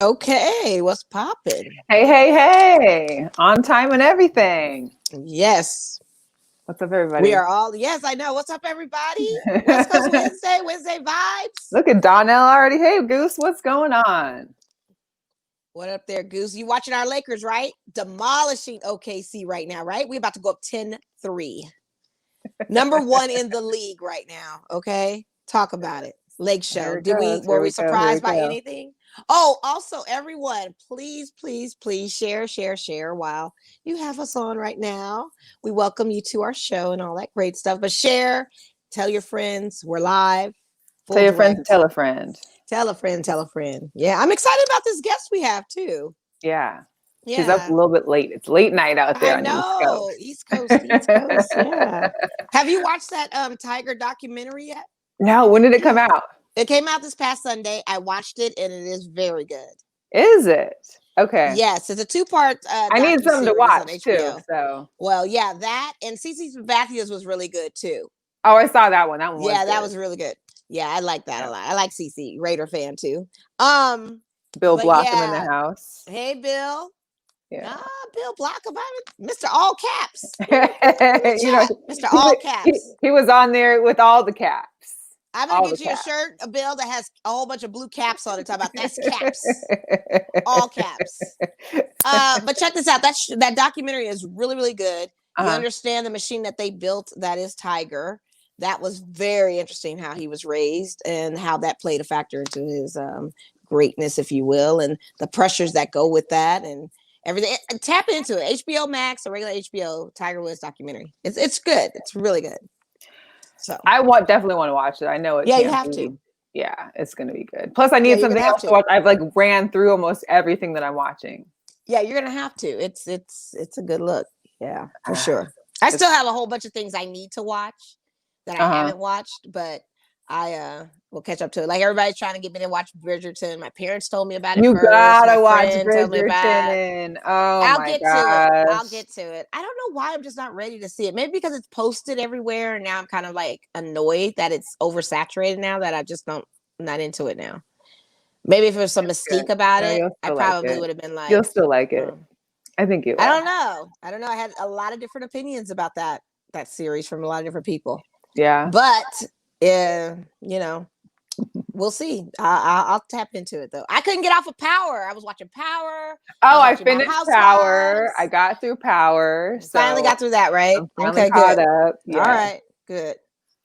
Okay, what's popping? Hey, hey, hey, on time and everything. Yes, What's up, we everybody? are all. Yes, I know. What's up, everybody? West Coast Wednesday, Wednesday vibes. Look at Donnell already. Hey, Goose, what's going on? What up there, Goose? You watching our Lakers, right? Demolishing OKC right now, right? We about to go up 10-3. Number one in the league right now. Okay, talk about it. Lake Here Show. it Did we goes. were Here we we go. Here we surprised by go. anything? Oh, also everyone, please, please, please share while you have us on right now. We welcome you to our show and all that great stuff. But share, tell your friends, we're live, Tell full your friend to direct. tell a friend. Tell a friend, tell a friend. Yeah, I'm excited about this guest we have too. Yeah. She's up a Yeah. little bit late. It's late night out I there on the East know. Coast. East Coast, East Coast. Yeah. Have you watched that Tiger documentary yet? No, when did it come out? It came out this past Sunday. I watched it and it is very good. Is it? Okay. Yes, it's a two-part I need something to docu-series on watch too. HBO. So, Well, yeah, that and Cece Matthews was really good too. oh, I saw that one. That one was Yeah, that good. was really good. Yeah, I like that a Yeah. lot. I like Cece, Raider fan too. Um, Bill but Blockham in yeah, the house. hey Bill. Yeah. Bill Block about it. Mr. All Caps. You know, Mr. All Caps. he was on there with all the caps. I'm gonna All the get you a caps. shirt, a Bill that has a whole bunch of blue caps on it. Talk about that's caps, all caps. But check this out. That documentary is really, really good. You understand the machine that they built that is Tiger. That was very interesting how he was raised and how that played a factor into his greatness, if you will, and the pressures that go with that and everything. Tap into it. HBO Max or regular HBO Tiger Woods documentary. It's good. It's really good. So definitely want to watch it. I know it. yeah, you Can't have be. to. Yeah, it's gonna be good. Plus, I Yeah, need you're gonna something have else to to. watch. I've like ran through almost everything that I'm watching. Yeah, you're gonna have to. It's a good look. Yeah, for sure. I still have a whole bunch of things I need to watch that I haven't watched, but I will catch up to it. Like everybody's trying to get me to watch Bridgerton. My parents told me about it You first. My gotta watch friend told me about it. Bridgerton. Oh I'll my get to it. I'll gosh. get to it. I don't know why I'm just not ready to see it. Maybe because it's posted everywhere, and now I'm kind of like annoyed that it's oversaturated now that I just don't. I'm not into it now. Maybe if there's some mystique about No, it, you'll I still like probably it. would have been like, You'll still like it. I think you I will. don't know. I don't know. I had a lot of different opinions about that series from a lot of different people. Yeah. But we'll see. I'll tap into it though. I couldn't get off of Power. I was watching Power. Oh, I watching finished Power. I got through Power. So finally got through that, right? I'm finally Okay, caught good. up. Yeah. All right, good.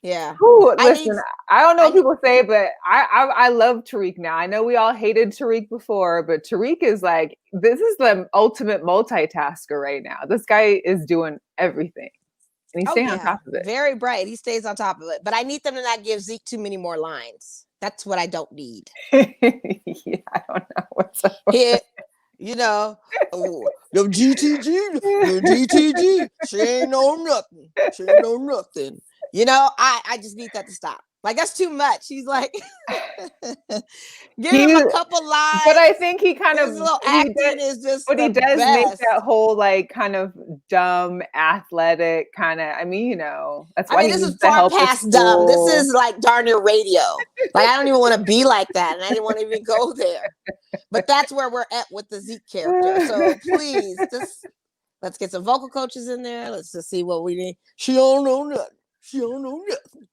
Yeah. Ooh, I need. listen, I don't know what people say, but I love Tariq now. I know we all hated Tariq before, but Tariq is like, this is the ultimate multitasker right now. This guy is doing everything. And he's staying on top of it. Very bright. He stays on top of it. But I need them to not give Zeke too many more lines. That's what I don't need. Yeah, I don't know what's up. Here, the GTG, the GTG. She ain't know nothing. She ain't know nothing. I just need that to stop. Like that's too much. He's like, give him a couple lines. But I think he kind his of little acting is just. But he does best. make that whole like kind of dumb athletic kind of. I mean, that's why this is far past dumb. This is like darn near radio. Like I don't even want to be like that, and I didn't want to even go there. But that's where we're at with the Zeke character. So please, let's get some vocal coaches in there. Let's just see what we need. She don't know nothing. She don't know nothing.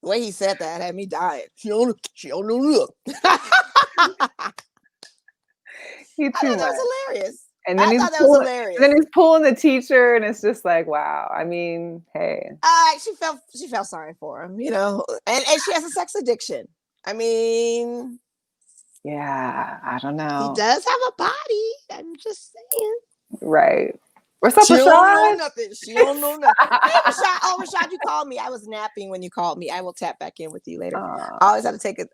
The way he said that had me dying. She don't know nothing. I thought that was hilarious. And then I thought that was hilarious. And then he's pulling the teacher, and it's just like, wow. I mean, hey. She felt sorry for him, and she has a sex addiction. I mean, yeah, I don't know. He does have a body. I'm just saying. Right. What's up, She Rashad? don't know nothing. She don't know nothing. Hey, Rashad. Oh, Rashad, you called me. I was napping when you called me. I will tap back in with you later. I always have to take a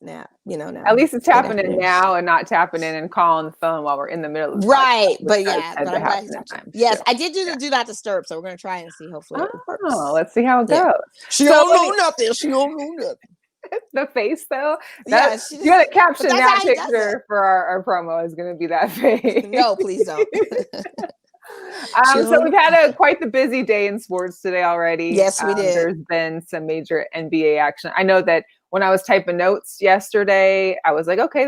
nap, now. At least it's tapping in now and not tapping in and calling the phone while we're in the middle of the right. But yeah, but I'm glad yes, still. I did do the do not disturb, so we're gonna try and see. Hopefully it works. Let's see how it goes. She don't know nothing. She don't know nothing. The face though, you gotta caption that picture for our promo is gonna be that face. No, please don't. So we've had quite the busy day in sports today already. Yes, we did. There's been some major NBA action. I know that when I was typing notes yesterday, I was like, okay,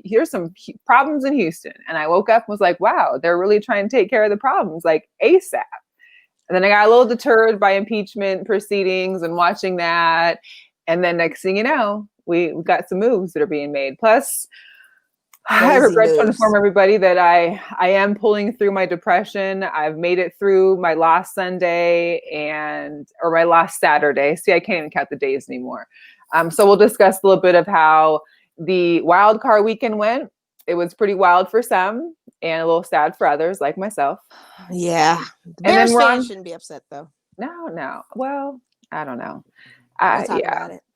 here's some problems in Houston. And I woke up and was like, wow, they're really trying to take care of the problems like ASAP. And then I got a little deterred by impeachment proceedings and watching that. And then next thing you know, we got some moves that are being made. Plus, I regret to inform everybody that I am pulling through my depression. I've made it through my last Sunday or my last Saturday. See, I can't even count the days anymore. So we'll discuss a little bit of how the Wildcard weekend went. It was pretty wild for some and a little sad for others like myself. Yeah. The Bears fans shouldn't be upset though. No. Well, I don't know.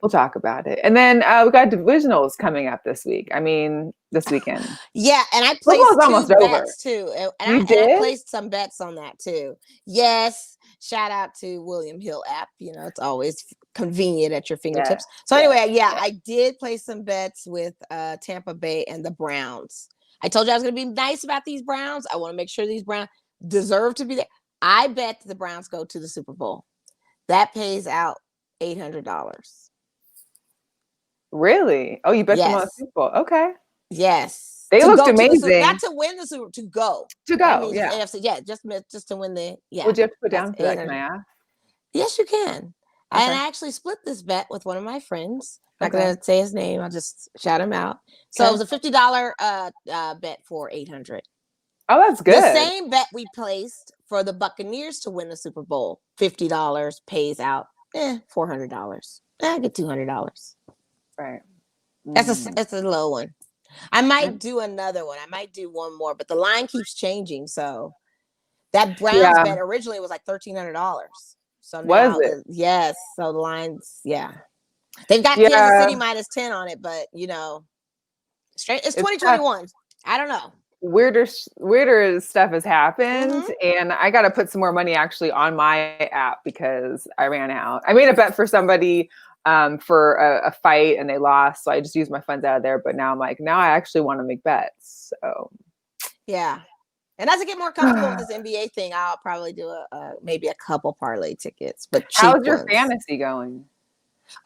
We'll talk about it. And then we got divisionals coming up this week. I mean, this weekend. Yeah, and I placed two bets too. And I placed some bets on that too. Yes. Shout out to William Hill app. You know, it's always convenient at your fingertips. So anyway, I did place some bets with Tampa Bay and the Browns. I told you I was going to be nice about these Browns. I want to make sure these Browns deserve to be there. I bet the Browns go to the Super Bowl. That pays out $800. Really? Oh, you bet them on the Super Bowl. Okay. Yes. They looked amazing. Not to win the Super, to go. To go, AFC, just to win the, Would you have to put down for that? Can I ask? Yes, you can. Okay. And I actually split this bet with one of my friends. I'm not going to say his name. I'll just shout him out. So it was a $50 bet for $800. Oh, that's good. The same bet we placed for the Buccaneers to win the Super Bowl, $50 pays out $400. I get $200. Right. That's a low one. I might do another one. I might do one more, but the line keeps changing. So that Browns bet originally was like $1,300. So now, was it? Yes. So the lines, they've got Kansas City -10 on it, but you know, it's 2021. I don't know. Weirder stuff has happened, and I got to put some more money actually on my app because I ran out. I made a bet for somebody for a fight and they lost, so I just used my funds out of there. But now I'm like, now I actually want to make bets. So and as I get more comfortable with this NBA thing, I'll probably do maybe a couple parlay tickets. But how's your fantasy going?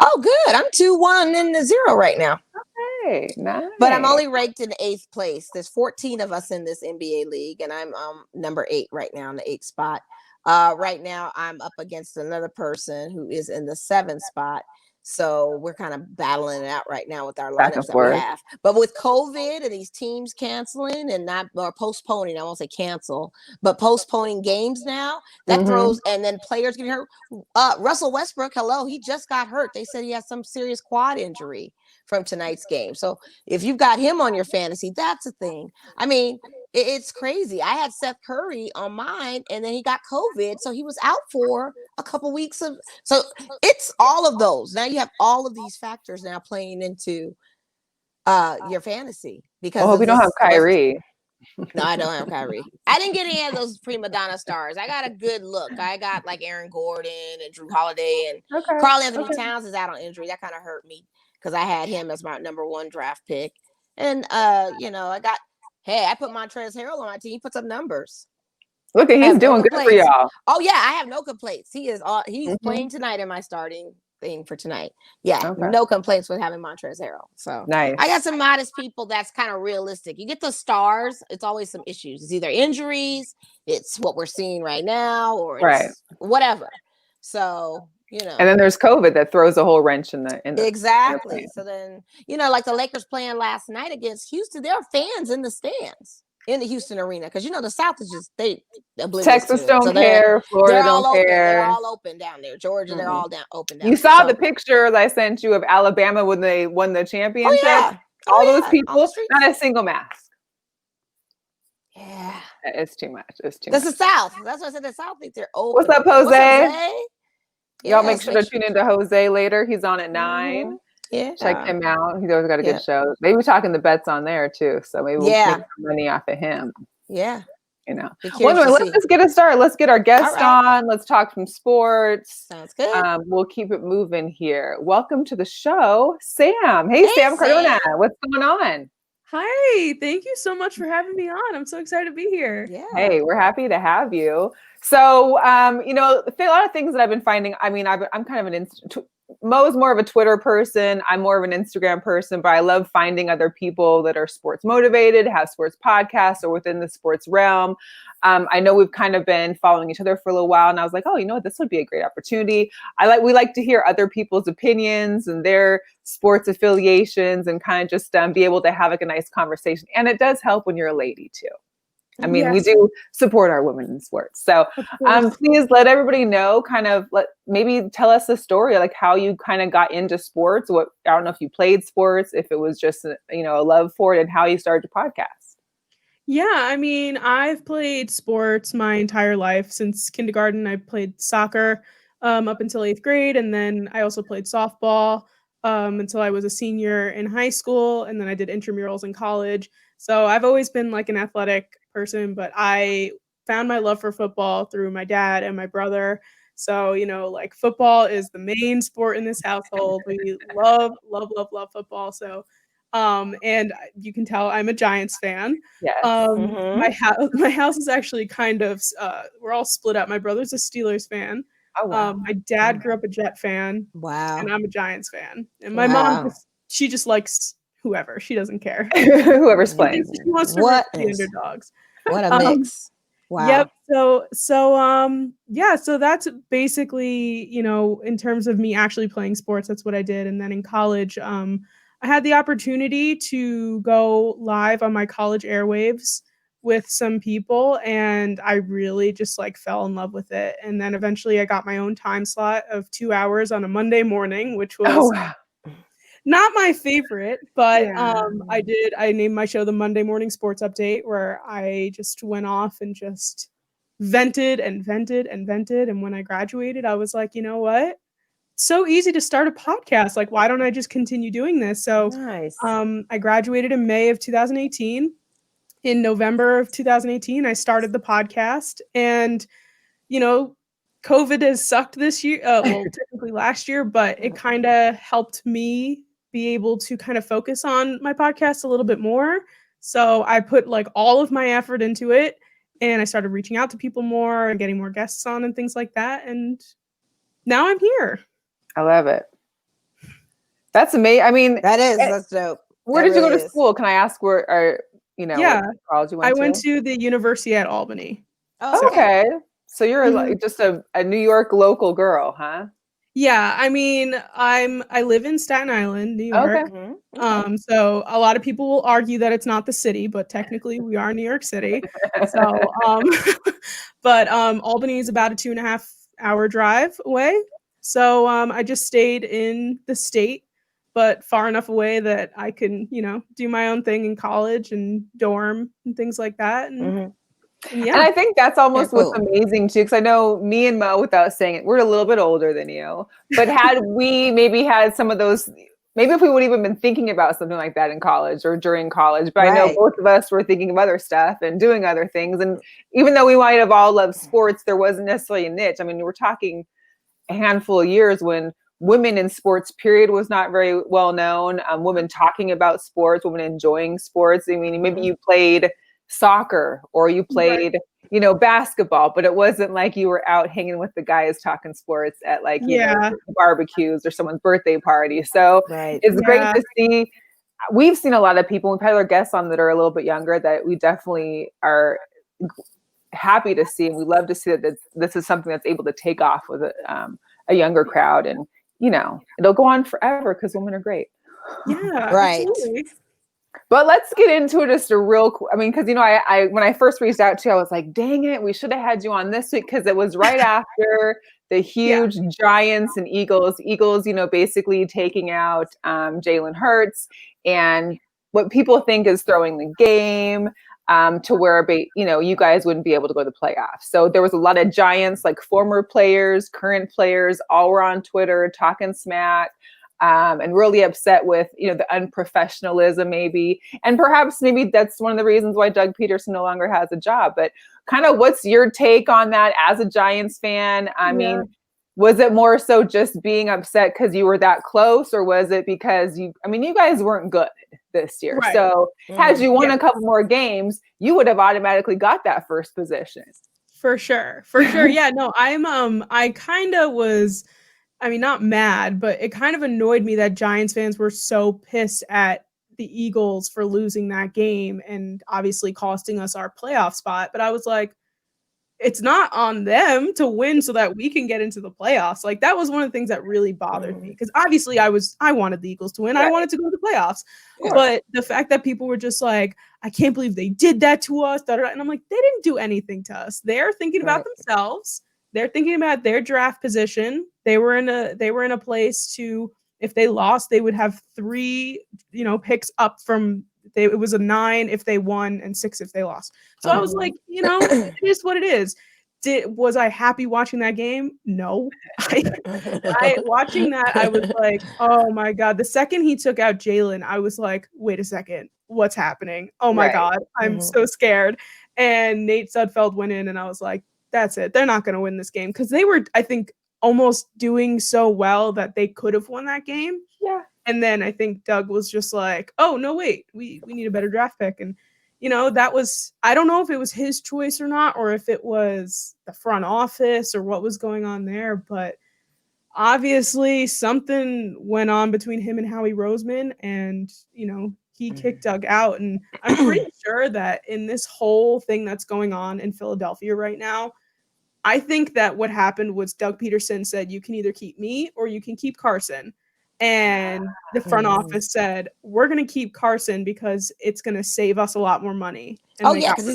Oh, good. I'm 2-1-0 right now. Okay, nice. But I'm only ranked in 8th place. There's 14 of us in this NBA league, and I'm number 8 right now in the 8th spot. Right now, I'm up against another person who is in the 7th spot. So we're kind of battling it out right now with our lineups that we have. But with COVID and these teams canceling and postponing, I won't say cancel, but postponing games now, that throws, and then players getting hurt. Russell Westbrook, he just got hurt. They said he has some serious quad injury from tonight's game. So if you've got him on your fantasy, that's a thing. I mean, it's crazy. I had Seth Curry on mine, and then he got COVID, so he was out for a couple weeks so it's all of those. Now you have all of these factors now playing into your fantasy because I hope you don't have Kyrie. No, I don't have Kyrie. I didn't get any of those prima donna stars. I got a good look. I got like Aaron Gordon and Drew Holiday, and Karl Anthony Towns is out on injury. That kind of hurt me because I had him as my number 1 draft pick. And I put Montrezl Harrell on my team. He puts up numbers. Look, he's doing good for y'all. Oh yeah, I have no complaints. He's playing tonight in my starting thing for tonight. No complaints with having Montrezl Harrell. So nice. I got some modest people that's kind of realistic. You get the stars, it's always some issues. It's either injuries, it's what we're seeing right now, or it's whatever. So and then there's COVID that throws a whole wrench in the exactly. So then like the Lakers playing last night against Houston, there are fans in the stands in the Houston arena because the South is just Texas don't care, Florida don't care. They're all open down there. Georgia, they're all open down. You saw the picture that I sent you of Alabama when they won the championship. All those people, not a single mask. Yeah, it's too much. That's the South. That's why I said the South thinks they're open. What's up, Jose? Y'all make sure to tune into Jose later. He's on at 9. Yeah, check him out. He's always got a good show. Maybe we're talking the bets on there too. So maybe we'll make some money off of him. Yeah. Let's just get it started. Let's get our guest on. Let's talk some sports. Sounds good. We'll keep it moving here. Welcome to the show, Sam. Hey Sam Cardona. What's going on? Hi, thank you so much for having me on. I'm so excited to be here. Yeah. Hey, we're happy to have you. So, a lot of things that I've been finding. I mean, I'm kind of Mo's more of a Twitter person. I'm more of an Instagram person, but I love finding other people that are sports motivated, have sports podcasts, or within the sports realm. I know we've kind of been following each other for a little while, and I was like, oh, you know what, this would be a great opportunity. We like to hear other people's opinions and their sports affiliations, and kind of just be able to have like a nice conversation. And it does help when you're a lady too. I mean, we do support our women in sports. So please let everybody know, maybe tell us the story, like how you kind of got into sports. I don't know if you played sports, if it was just, a love for it, and how you started your podcast. Yeah, I mean, I've played sports my entire life. Since kindergarten. I played soccer up until 8th grade. And then I also played softball until I was a senior in high school. And then I did intramurals in college. So I've always been like an athletic person, but I found my love for football through my dad and my brother. So, like football is the main sport in this household. We love football. So, and you can tell I'm a Giants fan. Yes. My house is actually kind of, we're all split up. My brother's a Steelers fan. Oh, wow. My dad grew up a Jet fan. Wow. And I'm a Giants fan. And my mom, she just likes whoever. She doesn't care. Whoever's playing. She wants to root for the underdogs. What a mix. Wow. Yep. So that's basically, in terms of me actually playing sports, that's what I did. And then in college, I had the opportunity to go live on my college airwaves with some people, and I really just fell in love with it. And then eventually I got my own time slot of 2 hours on a Monday morning, which was not my favorite, but I named my show the Monday Morning Sports Update, where I just went off and just vented and vented and vented. And when I graduated, I was like, you know what? It's so easy to start a podcast. Like, why don't I just continue doing this? So nice. I graduated in May of 2018. In November of 2018, I started the podcast, and, COVID has sucked this year. Technically last year, but it kind of helped me be able to kind of focus on my podcast a little bit more. So I put all of my effort into it, and I started reaching out to people more and getting more guests on and things like that. And now I'm here. I love it. That's amazing. I mean, that's dope. Where did you go to school? Can I ask what college you went to? I went to the University at Albany. Oh, okay. So you're just a New York local girl, huh? Yeah, I mean, I live in Staten Island, New York. Okay. So a lot of people will argue that it's not the city, but technically we are New York City. So, but Albany is about a 2.5 hour drive away. So I just stayed in the state, but far enough away that I can, do my own thing in college and dorm and things like that. And And I think that's almost what's amazing too, because I know me and Mo, without saying it, we're a little bit older than you. But had we maybe had some of those, maybe if we would even been thinking about something like that in college or during college, but I know both of us were thinking of other stuff and doing other things. And even though we might have all loved sports, there wasn't necessarily a niche. I mean, we're talking a handful of years when women in sports period was not very well known. Women talking about sports, women enjoying sports. I mean, maybe you played soccer or you played, basketball, but it wasn't like you were out hanging with the guys talking sports at barbecues or someone's birthday party. So it's great to see. We've seen a lot of people, we've had other guests on that are a little bit younger that we definitely are happy to see. And we love to see that this is something that's able to take off with a younger crowd. And, it'll go on forever because women are great. Yeah. Right. Absolutely. But let's get into it just because, I when I first reached out to you, I was like, dang it, we should have had you on this week because it was right after the huge Giants and Eagles. Eagles, basically taking out Jalen Hurts and what people think is throwing the game to where, you guys wouldn't be able to go to the playoffs. So there was a lot of Giants, former players, current players, all were on Twitter talking smack. And really upset with, the unprofessionalism maybe. And perhaps maybe that's one of the reasons why Doug Peterson no longer has a job. But kind of what's your take on that as a Giants fan? I mean, was it more so just being upset because you were that close, or was it because you guys weren't good this year. Right. So had you won a couple more games, you would have automatically got that first position. For sure. Yeah, no, I kind of was I mean, not mad, but it kind of annoyed me that Giants fans were so pissed at the Eagles for losing that game and obviously costing us our playoff spot. But I was like, it's not on them to win so that we can get into the playoffs. Like that was one of the things that really bothered me because obviously I wanted the Eagles to win. Right. I wanted to go to the playoffs. But the fact that people were just like, I can't believe they did that to us. And I'm like, they didn't do anything to us. They're thinking about themselves. They're thinking about their draft position. They were in a place to, if they lost, they would have 3, picks up from it was a 9 if they won and 6 if they lost. So I was like, it is what it is. Was I happy watching that game? No. I watching that, I was like, oh my God. The second he took out Jalen, I was like, wait a second, what's happening? Oh my God, I'm so scared. And Nate Sudfeld went in and I was like, that's it. They're not going to win this game because they were, I think, almost doing so well that they could have won that game. Yeah. And then I think Doug was just like, oh, no, wait, we need a better draft pick. And, that was, I don't know if it was his choice or not, or if it was the front office or what was going on there. But obviously something went on between him and Howie Roseman. And, he kicked Doug out. And I'm pretty sure that in this whole thing that's going on in Philadelphia right now, I think that what happened was Doug Peterson said, you can either keep me or you can keep Carson. And the front office said, we're going to keep Carson because it's going to save us a lot more money. Because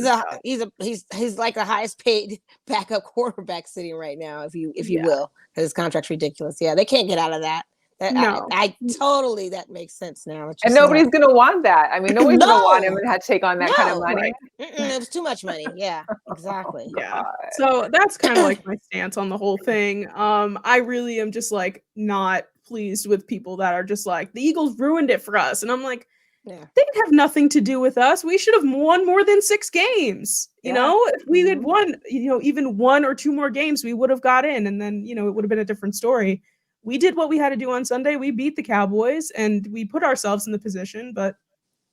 he's like the highest paid backup quarterback sitting right now, if you will, because his contract's ridiculous. Yeah, they can't get out of that. No, I totally, that makes sense now. And nobody's going to want that. I mean, nobody's going to want him to take on that kind of money. It was too much money. Yeah, exactly. Yeah. So that's kind of like my stance on the whole thing. I really am just like not pleased with people that are just like, the Eagles ruined it for us. And I'm like, they have nothing to do with us. We should have won more than 6 games. If we had won, even 1 or 2 more games, we would have got in. And then, it would have been a different story. We did what we had to do on Sunday. We beat the Cowboys and we put ourselves in the position, but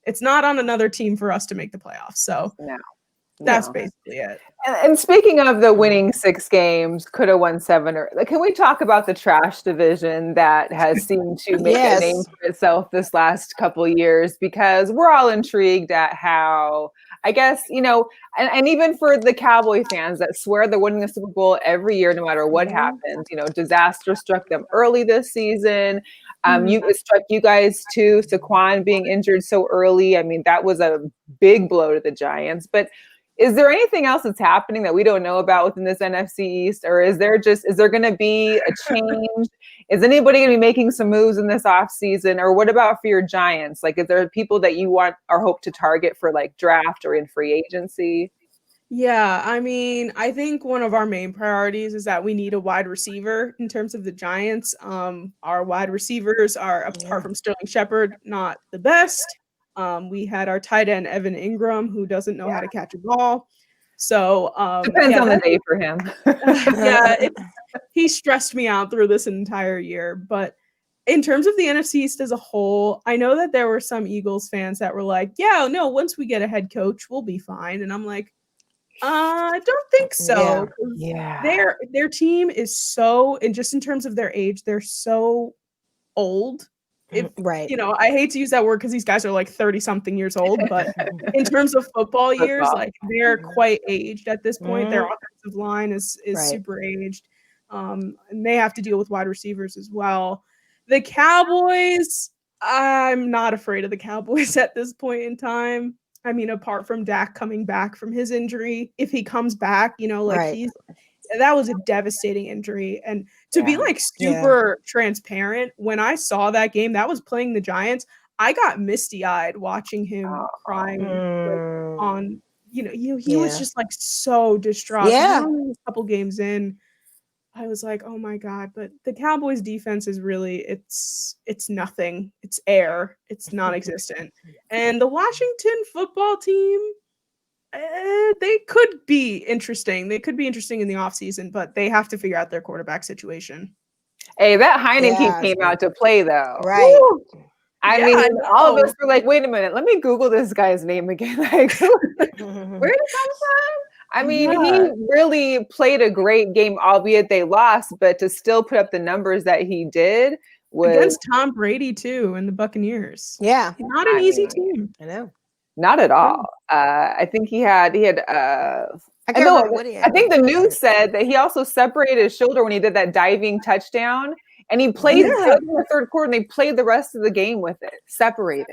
it's not on another team for us to make the playoffs. So that's basically it. And speaking of the winning 6 games, could have won 7 can we talk about the trash division that has seemed to make a name for itself this last couple of years? Because we're all intrigued at how, I guess, and even for the Cowboy fans that swear they're winning the Super Bowl every year, no matter what happens, disaster struck them early this season. It struck you guys too, Saquon being injured so early. I mean, that was a big blow to the Giants, but is there anything else that's happening that we don't know about within this NFC East? Or is there going to be a change? Is anybody going to be making some moves in this offseason? Or what about for your Giants? Like, is there people that you want or hope to target for like draft or in free agency? Yeah, I mean, I think one of our main priorities is that we need a wide receiver in terms of the Giants. Our wide receivers are, apart from Sterling Shepard, not the best. We had our tight end, Evan Ingram, who doesn't know how to catch a ball. So depends on the day for him. He stressed me out through this entire year. But in terms of the NFC East as a whole, I know that there were some Eagles fans that were like, once we get a head coach, we'll be fine. And I'm like, I don't think so. Their team is so, and just in terms of their age, they're so old. I hate to use that word because these guys are like 30 something years old, but in terms of football years, like they're quite aged at this point. Their offensive line is super aged. And they have to deal with wide receivers as well. The Cowboys, I'm not afraid of the Cowboys at this point in time. I mean, apart from Dak coming back from his injury, if he comes back, that was a devastating injury. And to be like super transparent, when I saw that game, that was playing the Giants, I got misty-eyed watching him crying on, he was just like so distraught. A couple games in, I was like, oh my God. But the Cowboys defense is really, it's nothing. It's air. It's non-existent. And the Washington football team, they could be interesting. They could be interesting in the offseason, but they have to figure out their quarterback situation. Hey, that Heineke came out to play, though. Right. Woo! I mean, all of us were like, wait a minute, let me Google this guy's name again. Like, where did it come from? I mean, Yeah. he really played a great game, albeit they lost, but to still put up the numbers that he did was Against Tom Brady too and the Buccaneers. Yeah. Not an I easy mean, team. I know. not at all. I think he had I can't remember what he had. I think the news said that he also separated his shoulder when he did that diving touchdown, and he played in the third quarter, and they played the rest of the game with it separated.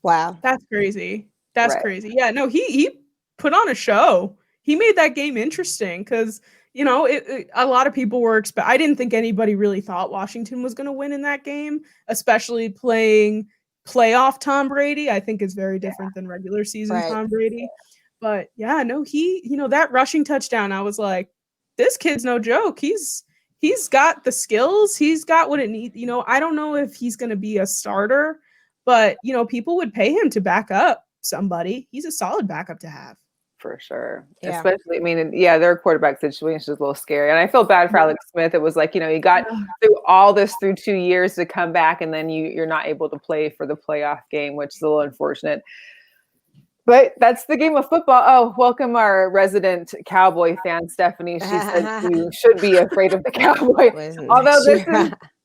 Wow. That's crazy. That's crazy. Yeah, no, he put on a show. He made that game interesting because, you know, a lot of people were I didn't think anybody really thought Washington was going to win in that game, especially playing playoff Tom Brady. I think is very different than regular season Tom Brady. But yeah, no, you know, that rushing touchdown, I was like, this kid's no joke. He's got the skills. He's got what it needs. You know, I don't know if he's going to be a starter, but, you know, people would pay him to back up somebody. He's a solid backup to have. For sure. Yeah. Especially, I mean, their quarterback situation is a little scary. And I feel bad for Alex Smith. It was like, you know, you got through all this through 2 years to come back, and then you're not able to play for the playoff game, which is a little unfortunate. But that's the game of football. Oh, welcome our resident Cowboy fan, Stephanie. She said you should be afraid of the Cowboy. Although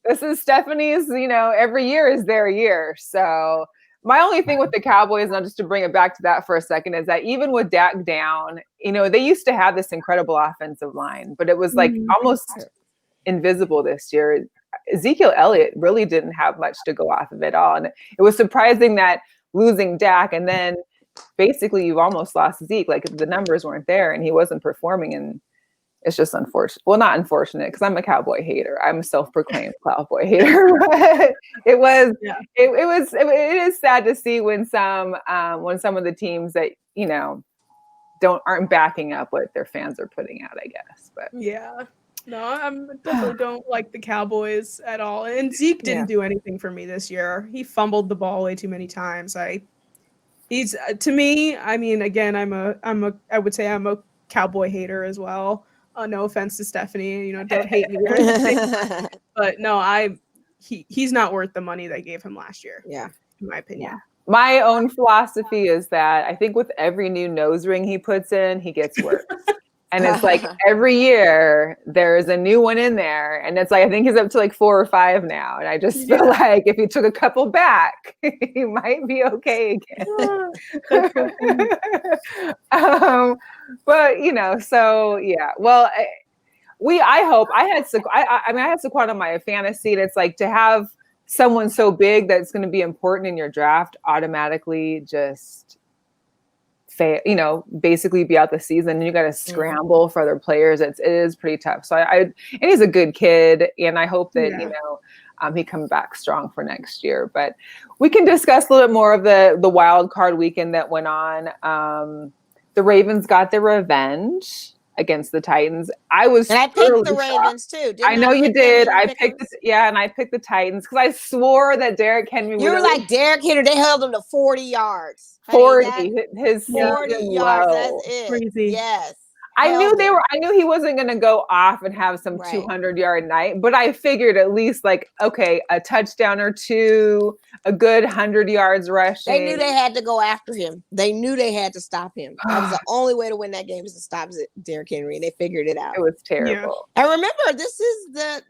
this is Stephanie's, you know, every year is their year. So my only thing with the Cowboys, and just to bring it back to that for a second, is that even with Dak down, you know, they used to have this incredible offensive line, but it was like almost invisible this year. Ezekiel Elliott really didn't have much to go off of it all. And it was surprising that losing Dak, and then basically you've almost lost Zeke. Like the numbers weren't there and he wasn't performing, and it's just unfortunate. Well, not unfortunate because I'm a Cowboy hater. I'm a self-proclaimed Cowboy hater. But it is sad to see when some of the teams that, you know, aren't backing up what their fans are putting out, I guess. But yeah. No, I definitely don't like the Cowboys at all. And Zeke didn't do anything for me this year. He fumbled the ball way too many times. He's to me, I mean, again, I would say I'm a Cowboy hater as well. No offense to Stephanie, you know, don't hate me or anything. But no, he's not worth the money they gave him last year. Yeah, in my opinion. Yeah. My own philosophy is that I think with every new nose ring he puts in, he gets worse. And it's like every year there's a new one in there. And it's like, I think he's up to like 4 or 5 now. And I just feel like if he took a couple back, he might be okay again. But, you know, so yeah. Well, I hope I had Saquon on my fantasy. And it's like to have someone so big that's going to be important in your draft automatically just you know, basically be out the season, and you got to scramble for other players. It is pretty tough. So and he's a good kid, and I hope that you know he comes back strong for next year. But we can discuss a little bit more of the wild card weekend that went on. The Ravens got their revenge against the Titans. I picked the Ravens too. I know you did. I picked and I picked the Titans because I swore that Derrick Henry. You were like Derrick Henry. They held him to 40 yards. 40. His 40 yards. That's it. Crazy. Yes. I knew he wasn't going to go off and have some 200-yard night, but I figured at least like, okay, a touchdown or two, a good 100 yards rushing. They knew they had to go after him. They knew they had to stop him. That was the only way to win that game, is to stop Derrick Henry, and they figured it out. It was terrible. Yeah. And remember, this is the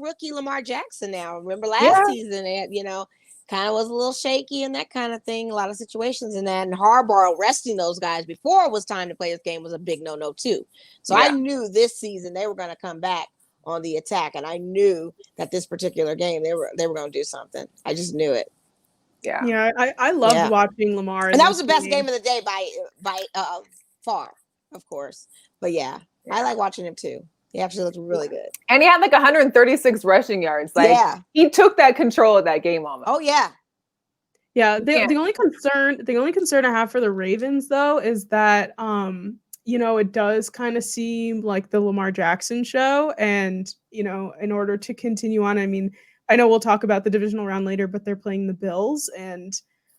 rookie Lamar Jackson now. Remember last season, they had, you know, kind of was a little shaky and that kind of thing. A lot of situations in that. And Harbaugh resting those guys before it was time to play this game was a big no-no too. So I knew this season they were going to come back on the attack. And I knew that this particular game, they were going to do something. I just knew it. Yeah. Yeah. I loved watching Lamar. And that was the best game of the day by far, of course. But yeah, I like watching him too. He actually looked really good. And he had like 136 rushing yards. Like he took that control of that game almost. Oh yeah. Yeah. The only concern I have for the Ravens though is that you know, it does kind of seem like the Lamar Jackson show. And, you know, in order to continue on, I mean, I know we'll talk about the divisional round later, but they're playing the Bills, and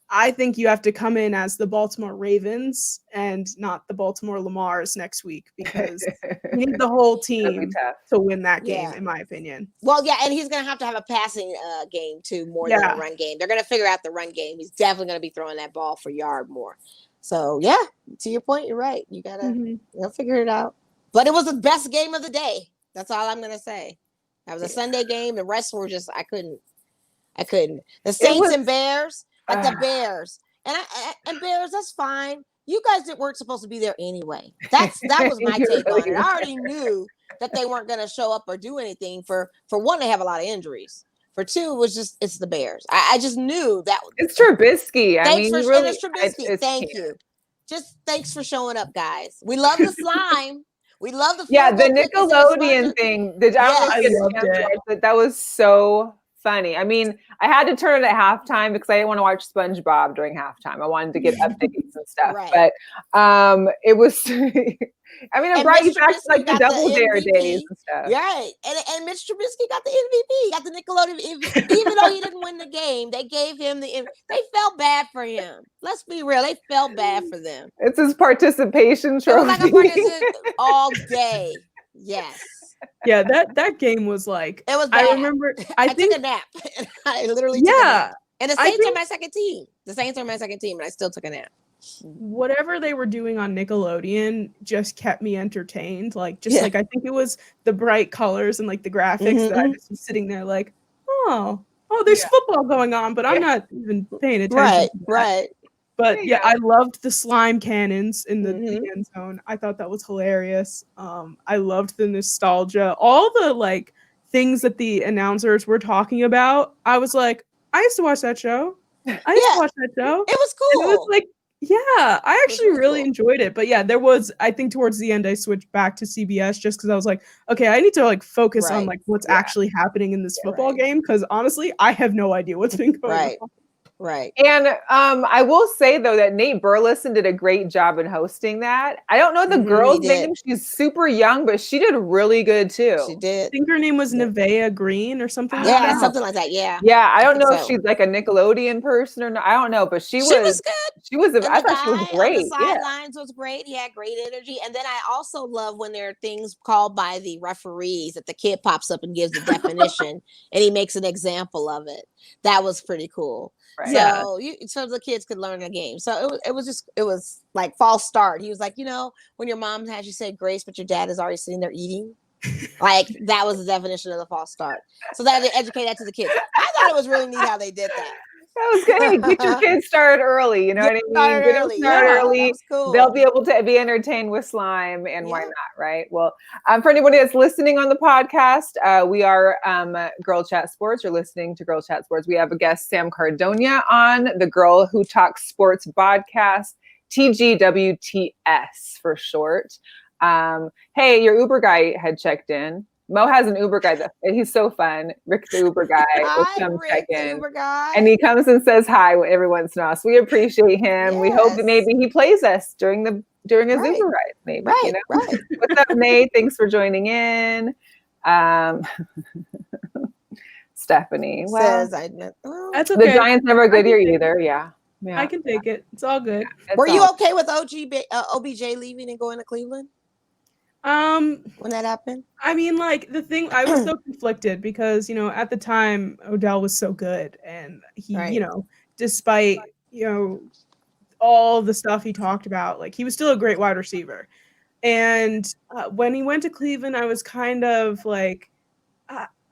I think you have to come in as the Baltimore Ravens and not the Baltimore Lamars next week, because you need the whole team to win that game, in my opinion. Well, yeah, and he's going to have a passing game too, more than a run game. They're going to figure out the run game. He's definitely going to be throwing that ball for yard more. So yeah, to your point, you're right. You gotta figure it out. But it was the best game of the day. That's all I'm gonna say. That was a Sunday game. The rest were just I couldn't. The Saints and Bears, like the Bears, and Bears. That's fine. You guys weren't supposed to be there anyway. That was my take on it. I already knew that they weren't going to show up or do anything. For one, they have a lot of injuries. For two, it's the Bears. I just knew that. It's Trubisky. It's Trubisky. Thank you. Just thanks for showing up, guys. We love the slime. We love the the Nickelodeon thing. I loved it. That was so funny. I mean, I had to turn it at halftime because I didn't want to watch SpongeBob during halftime. I wanted to get updates and stuff. Right. But it was I mean, it brought you back to like the Double Dare days and stuff. Right. And Mitch Trubisky got the MVP, got the Nickelodeon MVP. Even though he didn't win the game, they gave him they felt bad for him. Let's be real. They felt bad for them. It's his participation trophy. It was like a participation all day. Yes. Yeah, that game was like. It was bad. I remember. I took a nap. I literally took a nap. And the Saints are my second team. And I still took a nap. Whatever they were doing on Nickelodeon just kept me entertained. Like like I think it was the bright colors and like the graphics that I just was sitting there like, oh, there's football going on, but I'm not even paying attention. Right. But I loved the slime cannons in the end zone. I thought that was hilarious. I loved the nostalgia. All the like things that the announcers were talking about. I was like, I used to watch that show. It was cool. And it was like, I actually really enjoyed it. But there was, I think towards the end, I switched back to CBS just because I was like, okay, I need to like focus on like what's actually happening in this football game. Because honestly, I have no idea what's been going on. Right. And I will say, though, that Nate Burleson did a great job in hosting that. I don't know the girl's name. She's super young, but she did really good, too. She did. I think her name was Nevaeh Green or something like that. Something like that, yeah. Yeah, I don't know if she's like a Nickelodeon person or not. I don't know, but she was good. She was, I thought she was great. The sidelines was great. He had great energy. And then I also love when there are things called by the referees that the kid pops up and gives the definition and he makes an example of it. That was pretty cool. Right. So the kids could learn the game. So it was like false start. He was like, when your mom has you say grace, but your dad is already sitting there eating. Like that was the definition of the false start. So that they educate that to the kids. I thought it was really neat how they did that. That was good. Get your kids started early. You know what I mean? Start early. Cool. They'll be able to be entertained with slime, and why not, right? Well, for anybody that's listening on the podcast, we are Girl Chat Sports. You're listening to Girl Chat Sports. We have a guest, Sam Cardona, on the Girl Who Talks Sports podcast, TGWTS for short. Hey, your Uber guy had checked in. Mo has an Uber guy. He's so fun. Rick, the Uber guy, will come check in. And he comes and says hi every once in a while. So we appreciate him. Yes. We hope that maybe he plays us during his Uber ride. Maybe. Right. What's up, Nate? Thanks for joining in. Stephanie. Well, that's okay. The Giants never a good year either. Yeah. I can take it. It's all good. Were you okay with OBJ leaving and going to Cleveland? When that happened? I mean, like the thing, I was so conflicted because, at the time Odell was so good and he, despite, all the stuff he talked about, like he was still a great wide receiver. And when he went to Cleveland, I was kind of like,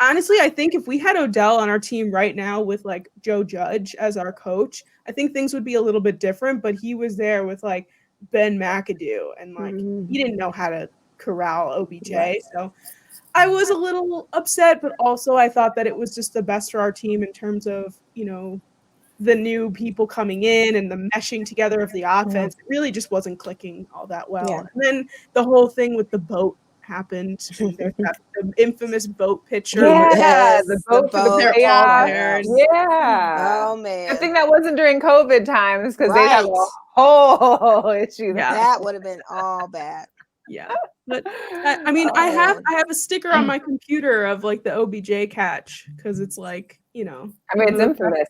honestly, I think if we had Odell on our team right now with like Joe Judge as our coach, I think things would be a little bit different, but he was there with like Ben McAdoo and like, he didn't know how to corral OBJ. Right. So I was a little upset, but also I thought that it was just the best for our team in terms of, the new people coming in and the meshing together of the offense. It really just wasn't clicking all that well. Yeah. And then the whole thing with the boat happened. There's the infamous boat picture. Yeah, the boat. Yeah. Oh, man. Good thing that wasn't during COVID times because they have a whole issue. Yeah. That would have been all bad. Yeah, but I mean, I have a sticker on my computer of like the OBJ catch because it's like, I mean, it's infamous.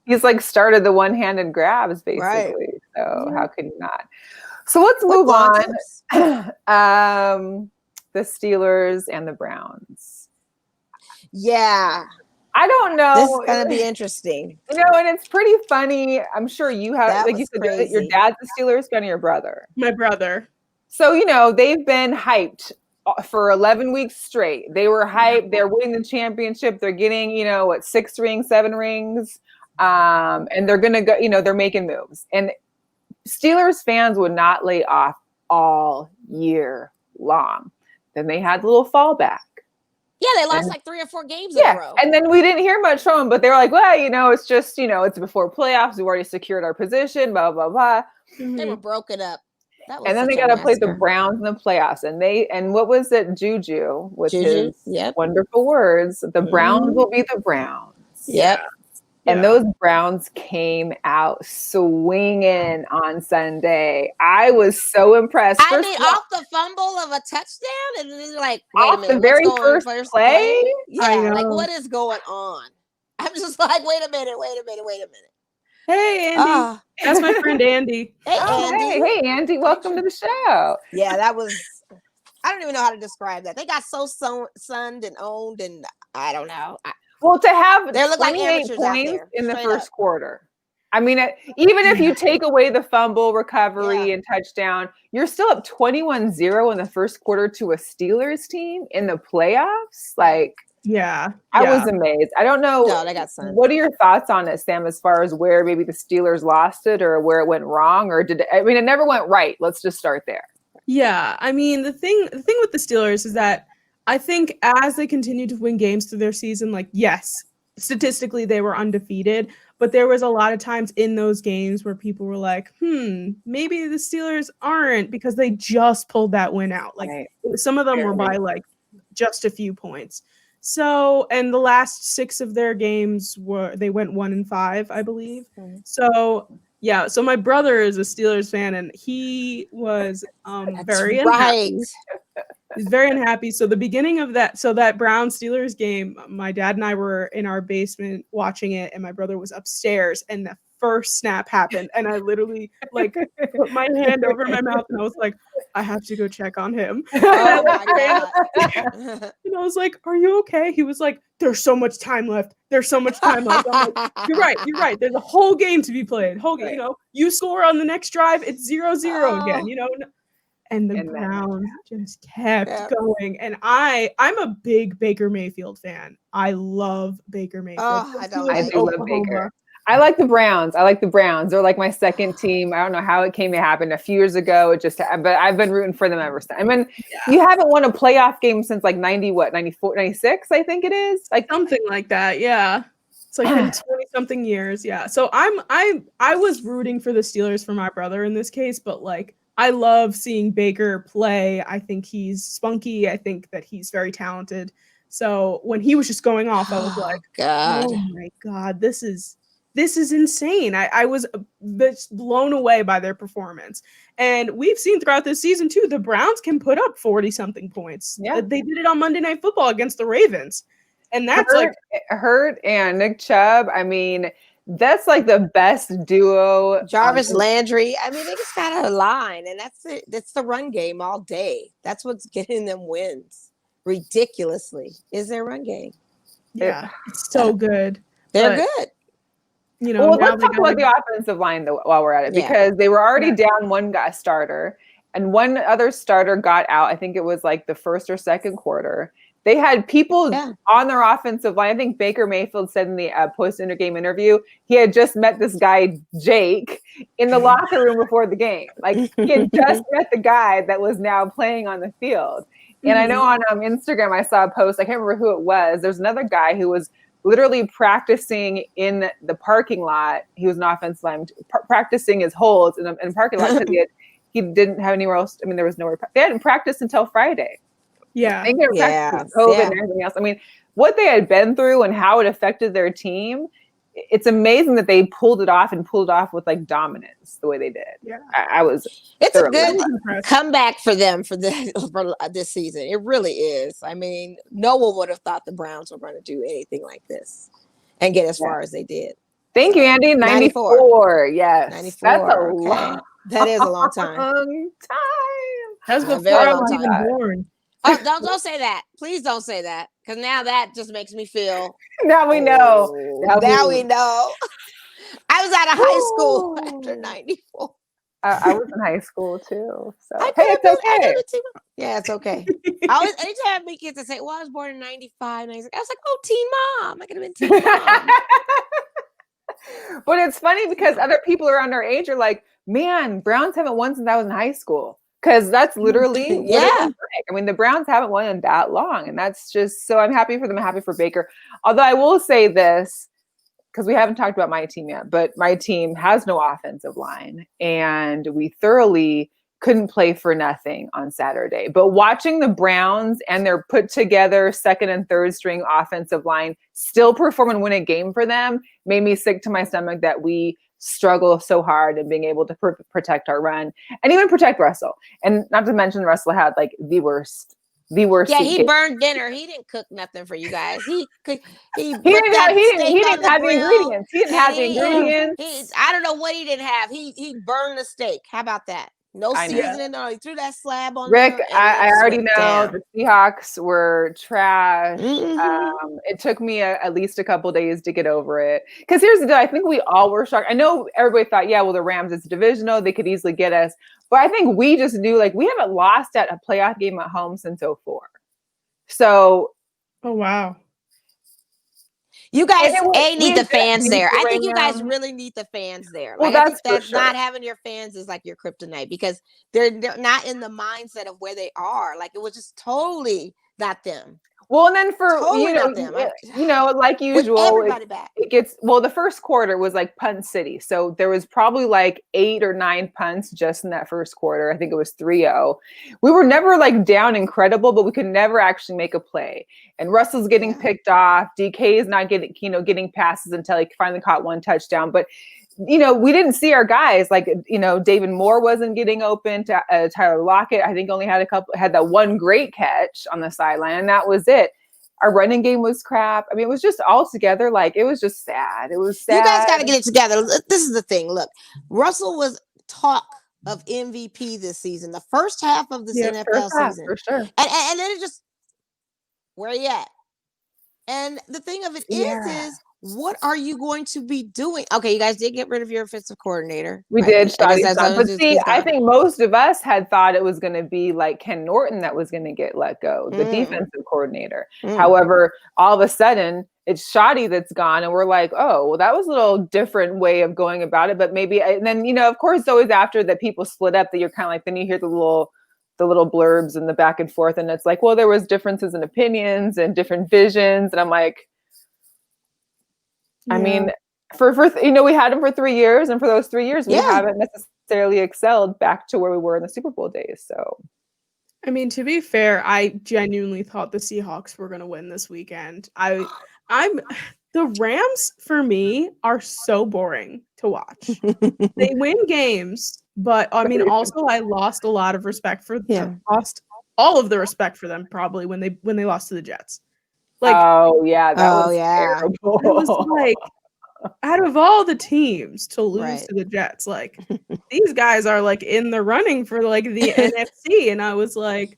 He's like started the one-handed grabs basically. Right. So how could you not? So let's move on. The Steelers and the Browns. Yeah. I don't know. This is gonna be interesting. You know, and it's pretty funny. I'm sure you have, That like you was said, crazy. your dad's a Steelers fan, or your brother. My brother. So, you know, they've been hyped for 11 weeks straight. They were hyped. They're winning the championship. They're getting, you know, what, 6 rings, 7 rings. And they're going to go, you know, they're making moves. And Steelers fans would not lay off all year long. Then they had the little fallback. Yeah, they lost like 3 or 4 games in a row. And then we didn't hear much from them, but they were like, well, you know, it's just, you know, it's before playoffs. We've already secured our position, blah, blah, blah. They were broken up. And then they got to play the Browns in the playoffs. And what was it? Juju, with his wonderful words, the Browns will be the Browns. Yep. And those Browns came out swinging on Sunday. I was so impressed. I mean, off the fumble of a touchdown, and then like, wait off a minute, the very first play? Yeah, like what is going on? I'm just like, wait a minute. Hey, Andy. That's my friend Andy. Hey, Andy. Hey, Andy. Welcome to the show. Yeah, that was, I don't even know how to describe that. They got so sunned and owned, and I don't know. Well, to have they look 28 like points in the first quarter. I mean, even if you take away the fumble, recovery, and touchdown, you're still up 21-0 in the first quarter to a Steelers team in the playoffs. Like, I was amazed. I don't know. No, they got sunned. What are your thoughts on it, Sam, as far as where maybe the Steelers lost it or where it went wrong? Or it never went right. Let's just start there. Yeah. I mean, the thing with the Steelers is that I think as they continue to win games through their season, like, yes, statistically they were undefeated, but there was a lot of times in those games where people were like, maybe the Steelers aren't, because they just pulled that win out. Like some of them were by like just a few points. So, and the last 6 of their games they went 1-5, I believe. So yeah, so my brother is a Steelers fan, and he was very unhappy. He's very unhappy. So the beginning of that Browns Steelers game, my dad and I were in our basement watching it, and my brother was upstairs, and the first snap happened, and I literally like put my hand over my mouth, and I was like, I have to go check on him. Oh my God. And I was like, are you okay? He was like, there's so much time left. I'm like, you're right. There's a whole game to be played. Whole game, you know, you score on the next drive, it's 0-0 again, you know. And the Browns just kept going. And I'm a big Baker Mayfield fan. I love Baker Mayfield. I do love Baker. I like the Browns. They're like my second team. I don't know how it came to happen a few years ago. But I've been rooting for them ever since. I mean, you haven't won a playoff game since like 94, 96, I think it is. Like something like that. Yeah. It's like 20 something years. Yeah. So I was rooting for the Steelers for my brother in this case, but like, I love seeing Baker play. I think he's spunky. I think that he's very talented. So when he was just going off, I was like, oh my God, this is insane. I was blown away by their performance. And we've seen throughout this season too, the Browns can put up 40 something points. Yeah. They did it on Monday Night Football against the Ravens. And that's Hurt and Nick Chubb. I mean, that's like the best duo. Jarvis Landry. I mean, they just got a line, and that's it. That's the run game all day. That's what's getting them wins. Ridiculously, is their run game. Yeah, it's so good. They're good. You know, well, let's talk about the offensive line though while we're at it, because they were already down one guy starter, and one other starter got out. I think it was like the first or second quarter. They had people on their offensive line. I think Baker Mayfield said in the post-game interview, he had just met this guy, Jake, in the locker room before the game. Like, he had just met the guy that was now playing on the field. And I know on Instagram, I saw a post. I can't remember who it was. There's another guy who was literally practicing in the parking lot. He was an offensive lineman, practicing his holds in the parking lot because he didn't have anywhere else. I mean, there was nowhere. They hadn't practiced until Friday. Yeah. I think they were practicing COVID and everything else. I mean, what they had been through and how it affected their team, it's amazing that they pulled it off with like dominance the way they did. Yeah. It's a good comeback for them for this season. It really is. I mean, no one would have thought the Browns were going to do anything like this and get as far as they did. Thank you, Andy. 94. Yes. 94. That's a long That is a long time. Long time. That's before I was even born. Oh, don't say that. Please don't say that. Because now that just makes me feel. Now we know. Now we know. I was out of high school after 94. I was in high school too. So Hey, it's okay. Yeah, it's okay. I always, anytime I meet kids that say, "Well, I was born in 95," and I was like, "Oh, teen mom. I could have been teen mom." But it's funny because other people around our age are like, "Man, Browns haven't won since I was in high school." Because that's literally what it was like. I mean, the Browns haven't won in that long, and that's just so. I'm happy for them. I'm happy for Baker. Although I will say this, because we haven't talked about my team yet, but my team has no offensive line, and we thoroughly couldn't play for nothing on Saturday. But watching the Browns and their put together second and third string offensive line still perform and win a game for them made me sick to my stomach that we struggle so hard in being able to protect our run and even protect Russell. And not to mention Russell had like the worst. Yeah, he burned dinner. He didn't cook nothing for you guys. He didn't have the ingredients. He didn't have the ingredients. I don't know what he didn't have. He burned the steak. How about that? No seasoning. No, he threw that slab on Rick, there. I already know the Seahawks were trash. It took me at least a couple days to get over it. Because here's the deal. I think we all were shocked. I know everybody thought, yeah, well, the Rams, it's divisional. They could easily get us. But I think we just knew, like, we haven't lost at a playoff game at home since 2004. So. Oh, wow. You guys need the fans there. I think you guys really need the fans there. Like, well, I think that's not having your fans is like your kryptonite because they're not in the mindset of where they are. Like, it was just totally not them. Well, and then for like usual, everybody back. It gets the first quarter was like punt city. So there was probably like 8 or 9 punts just in that first quarter. I think it was 3-0. We were never like down incredible, but we could never actually make a play. And Russell's getting picked off. DK is not getting passes until he finally caught one touchdown. But we didn't see our guys like, David Moore wasn't getting open to Tyler Lockett. I think only had that one great catch on the sideline. And that was it. Our running game was crap. I mean, it was just all together. Like, it was just sad. It was sad. You guys got to get it together. This is the thing. Look, Russell was talk of MVP this season, the first half of this NFL season. For sure. And then it just, where are you at? And the thing of it is, what are you going to be doing? Okay, you guys did get rid of your offensive coordinator. We did. But see, I think most of us had thought it was going to be like Ken Norton that was going to get let go, the defensive coordinator. However, all of a sudden, it's Shoddy that's gone. And we're like, oh, well, that was a little different way of going about it. But maybe, and then, of course, it's always after that people split up that you're kind of like, then you hear the little blurbs and the back and forth. And it's like, well, there was differences in opinions and different visions. And I'm like, I mean, for we had him for 3 years, and for those 3 years, we haven't necessarily excelled back to where we were in the Super Bowl days. So, I mean, to be fair, I genuinely thought the Seahawks were going to win this weekend. The Rams for me are so boring to watch. They win games, but I mean, also I lost a lot of respect for them. Lost all of the respect for them probably when they lost to the Jets. Like, that was terrible. It was like, out of all the teams to lose to the Jets, like these guys are like in the running for like the NFC, and I was like,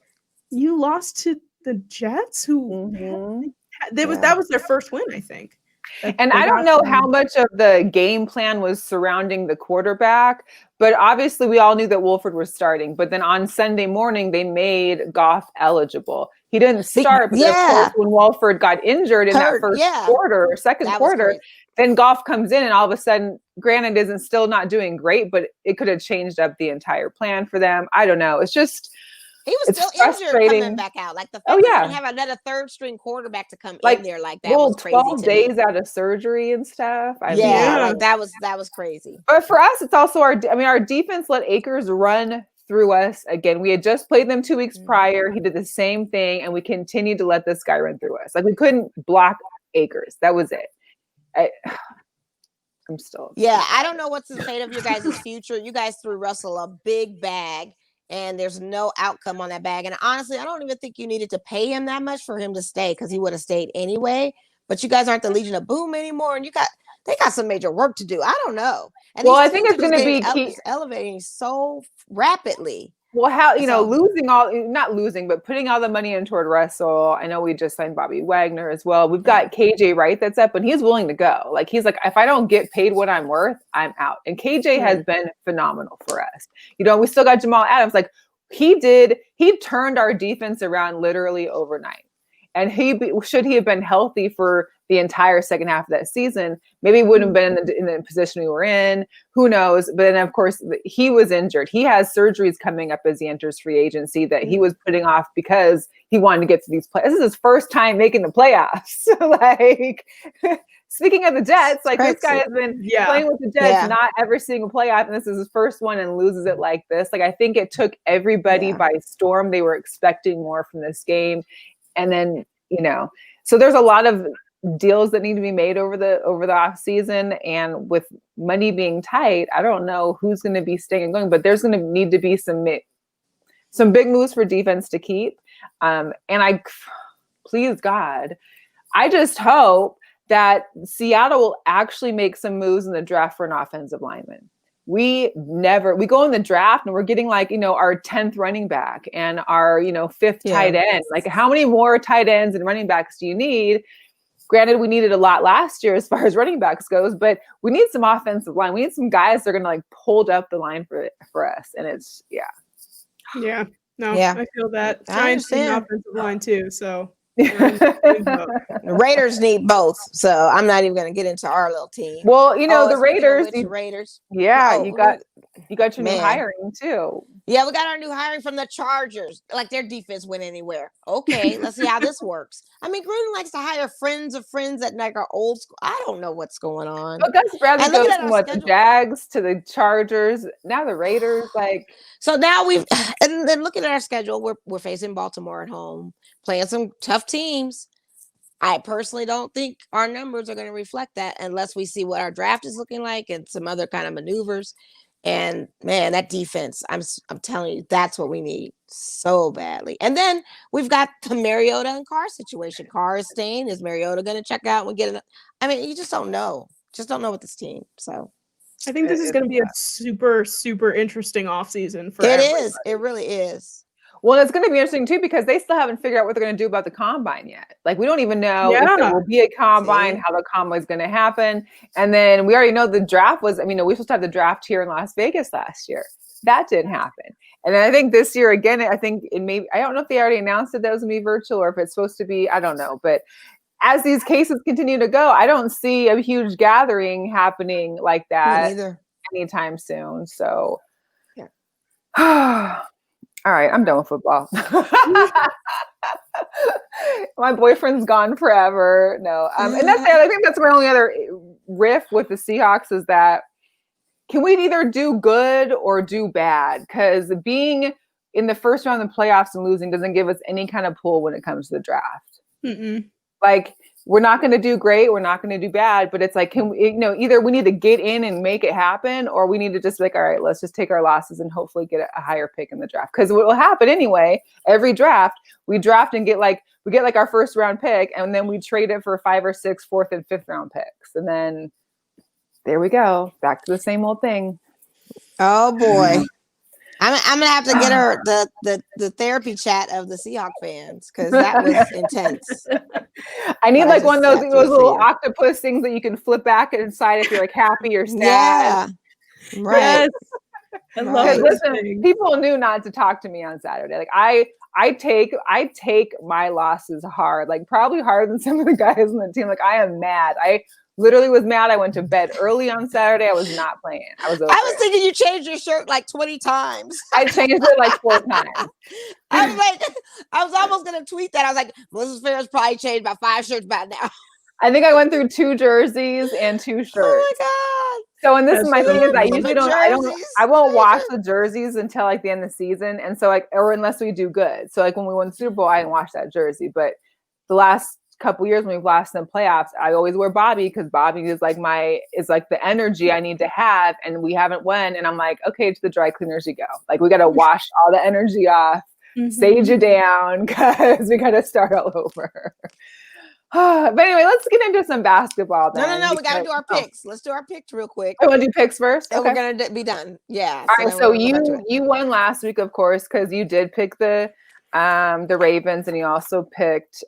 you lost to the Jets, who that was their first win, I think. And I don't know how much of the game plan was surrounding the quarterback, but obviously we all knew that Wolford was starting. But then on Sunday morning, they made Goff eligible. He didn't start, but of course, when Wolford got injured in that first quarter or second quarter, then Goff comes in, and all of a sudden, granted, isn't still not doing great, but it could have changed up the entire plan for them. I don't know. It's just. He was still injured coming back out. Like the fact that you have another third string quarterback to come in there like that was crazy. 12 days out of surgery and stuff. Like that was crazy. But for us, it's also our defense let Akers run through us again. We had just played them 2 weeks prior. He did the same thing, and we continued to let this guy run through us. Like, we couldn't block Akers. That was it. I'm still upset. Yeah, I don't know what's the fate of your guys' future. You guys threw Russell a big bag, and there's no outcome on that bag. And honestly, I don't even think you needed to pay him that much for him to stay, because he would have stayed anyway. But you guys aren't the Legion of Boom anymore, and they got some major work to do. I don't know. And I think it's going to be elevating so rapidly. Well, how, not losing, but putting all the money in toward Russell. I know we just signed Bobby Wagner as well. We've got KJ Wright that's up, and he's willing to go. Like, he's like, if I don't get paid what I'm worth, I'm out. And KJ has been phenomenal for us. We still got Jamal Adams. Like, he turned our defense around literally overnight. And should he have been healthy for the entire second half of that season, maybe wouldn't have been in the position we were in. Who knows? But then, of course, he was injured. He has surgeries coming up as he enters free agency that he was putting off because he wanted to get to these playoffs. This is his first time making the playoffs. Like, speaking of the Jets, like, this guy has been playing with the Jets, not ever seeing a playoff, and this is his first one and loses it like this. Like, I think it took everybody by storm. They were expecting more from this game. And then, so there's a lot of deals that need to be made over the off season, and with money being tight, I don't know who's going to be staying and going, but there's going to need to be some big moves for defense to keep. And please God, I just hope that Seattle will actually make some moves in the draft for an offensive lineman. We go in the draft and we're getting like, our 10th running back and our, 5th tight end. Like, how many more tight ends and running backs do you need? Granted, we needed a lot last year as far as running backs goes, but we need some offensive line. We need some guys that are going to like hold up the line for us. And it's, I feel that. I understand. Offensive line too. So the Raiders need both, so I'm not even going to get into our little team. Well, the Raiders. Raiders. Yeah, you got your new hiring too. Yeah, we got our new hiring from the Chargers. Like, their defense went anywhere. Okay, let's see how this works. I mean, Gruden likes to hire friends of friends at like our old school. I don't know what's going on. But Gus Bradley goes from the Jags to the Chargers, now the Raiders. Like, so now and then looking at our schedule, we're facing Baltimore at home, playing some tough teams. I personally don't think our numbers are going to reflect that unless we see what our draft is looking like and some other kind of maneuvers. And man, that defense, I'm telling you, that's what we need so badly. And then we've got the Mariota and Carr situation. Carr is staying. Is Mariota going to check out and we get it? I mean, you just don't know. Just don't know with this team. So I think this is going to be a super, super interesting offseason for everybody. Is. It really is. Well, it's going to be interesting too, because they still haven't figured out what they're going to do about the combine yet. Like, we don't even know if there will be a combine, how the combine is going to happen. And then we already know the draft was, we were supposed to have the draft here in Las Vegas last year. That didn't happen. And then I think this year, again, I think it may, I don't know if they already announced that was going to be virtual or if it's supposed to be, I don't know. But as these cases continue to go, I don't see a huge gathering happening like that anytime soon. So, all right, I'm done with football. My boyfriend's gone forever. No, and that's it. I think that's my only other riff with the Seahawks is that can we either do good or do bad? Because being in the first round of the playoffs and losing doesn't give us any kind of pull when it comes to the draft. Like, we're not going to do great. We're not going to do bad. But it's like, can we, either we need to get in and make it happen, or we need to just be like, all right, let's just take our losses and hopefully get a higher pick in the draft. Because what will happen anyway, every draft, we draft and get our first round pick, and then we trade it for 5 or 6 4th and 5th round picks. And then there we go. Back to the same old thing. Oh boy. I'm gonna have to get her the therapy chat of the Seahawks fans, because that was intense. I need like one of those little octopus things that you can flip back and decide if you're like happy or sad. Yeah, right. Yes. Listen, people knew not to talk to me on Saturday. Like, I take my losses hard, like probably harder than some of the guys on the team. Like, I am mad. I literally was mad. I went to bed early on Saturday. I was not playing. I was thinking you changed your shirt like 20 times. I changed it like 4 times. I was almost going to tweet that. I was like, Melissa's Farrell's probably changed about 5 shirts by now. I think I went through 2 jerseys and 2 shirts. Oh my God. So, and this is my thing is I usually I won't wash the jerseys until like the end of the season. And so or unless we do good. So like when we won the Super Bowl, I didn't wash that jersey. But the last couple years when we've lost in the playoffs, I always wear Bobby, because Bobby is like the energy I need to have, and we haven't won. And I'm like, okay, to the dry cleaners you go. Like, we got to wash all the energy off, sage it down, because we got to start all over. But anyway, let's get into some basketball then. No. We got to do our picks. Let's do our picks real quick. I want to do picks first. And okay. we're going to be done. Yeah. All right. So you won last week, of course, because you did pick the Ravens, and you also picked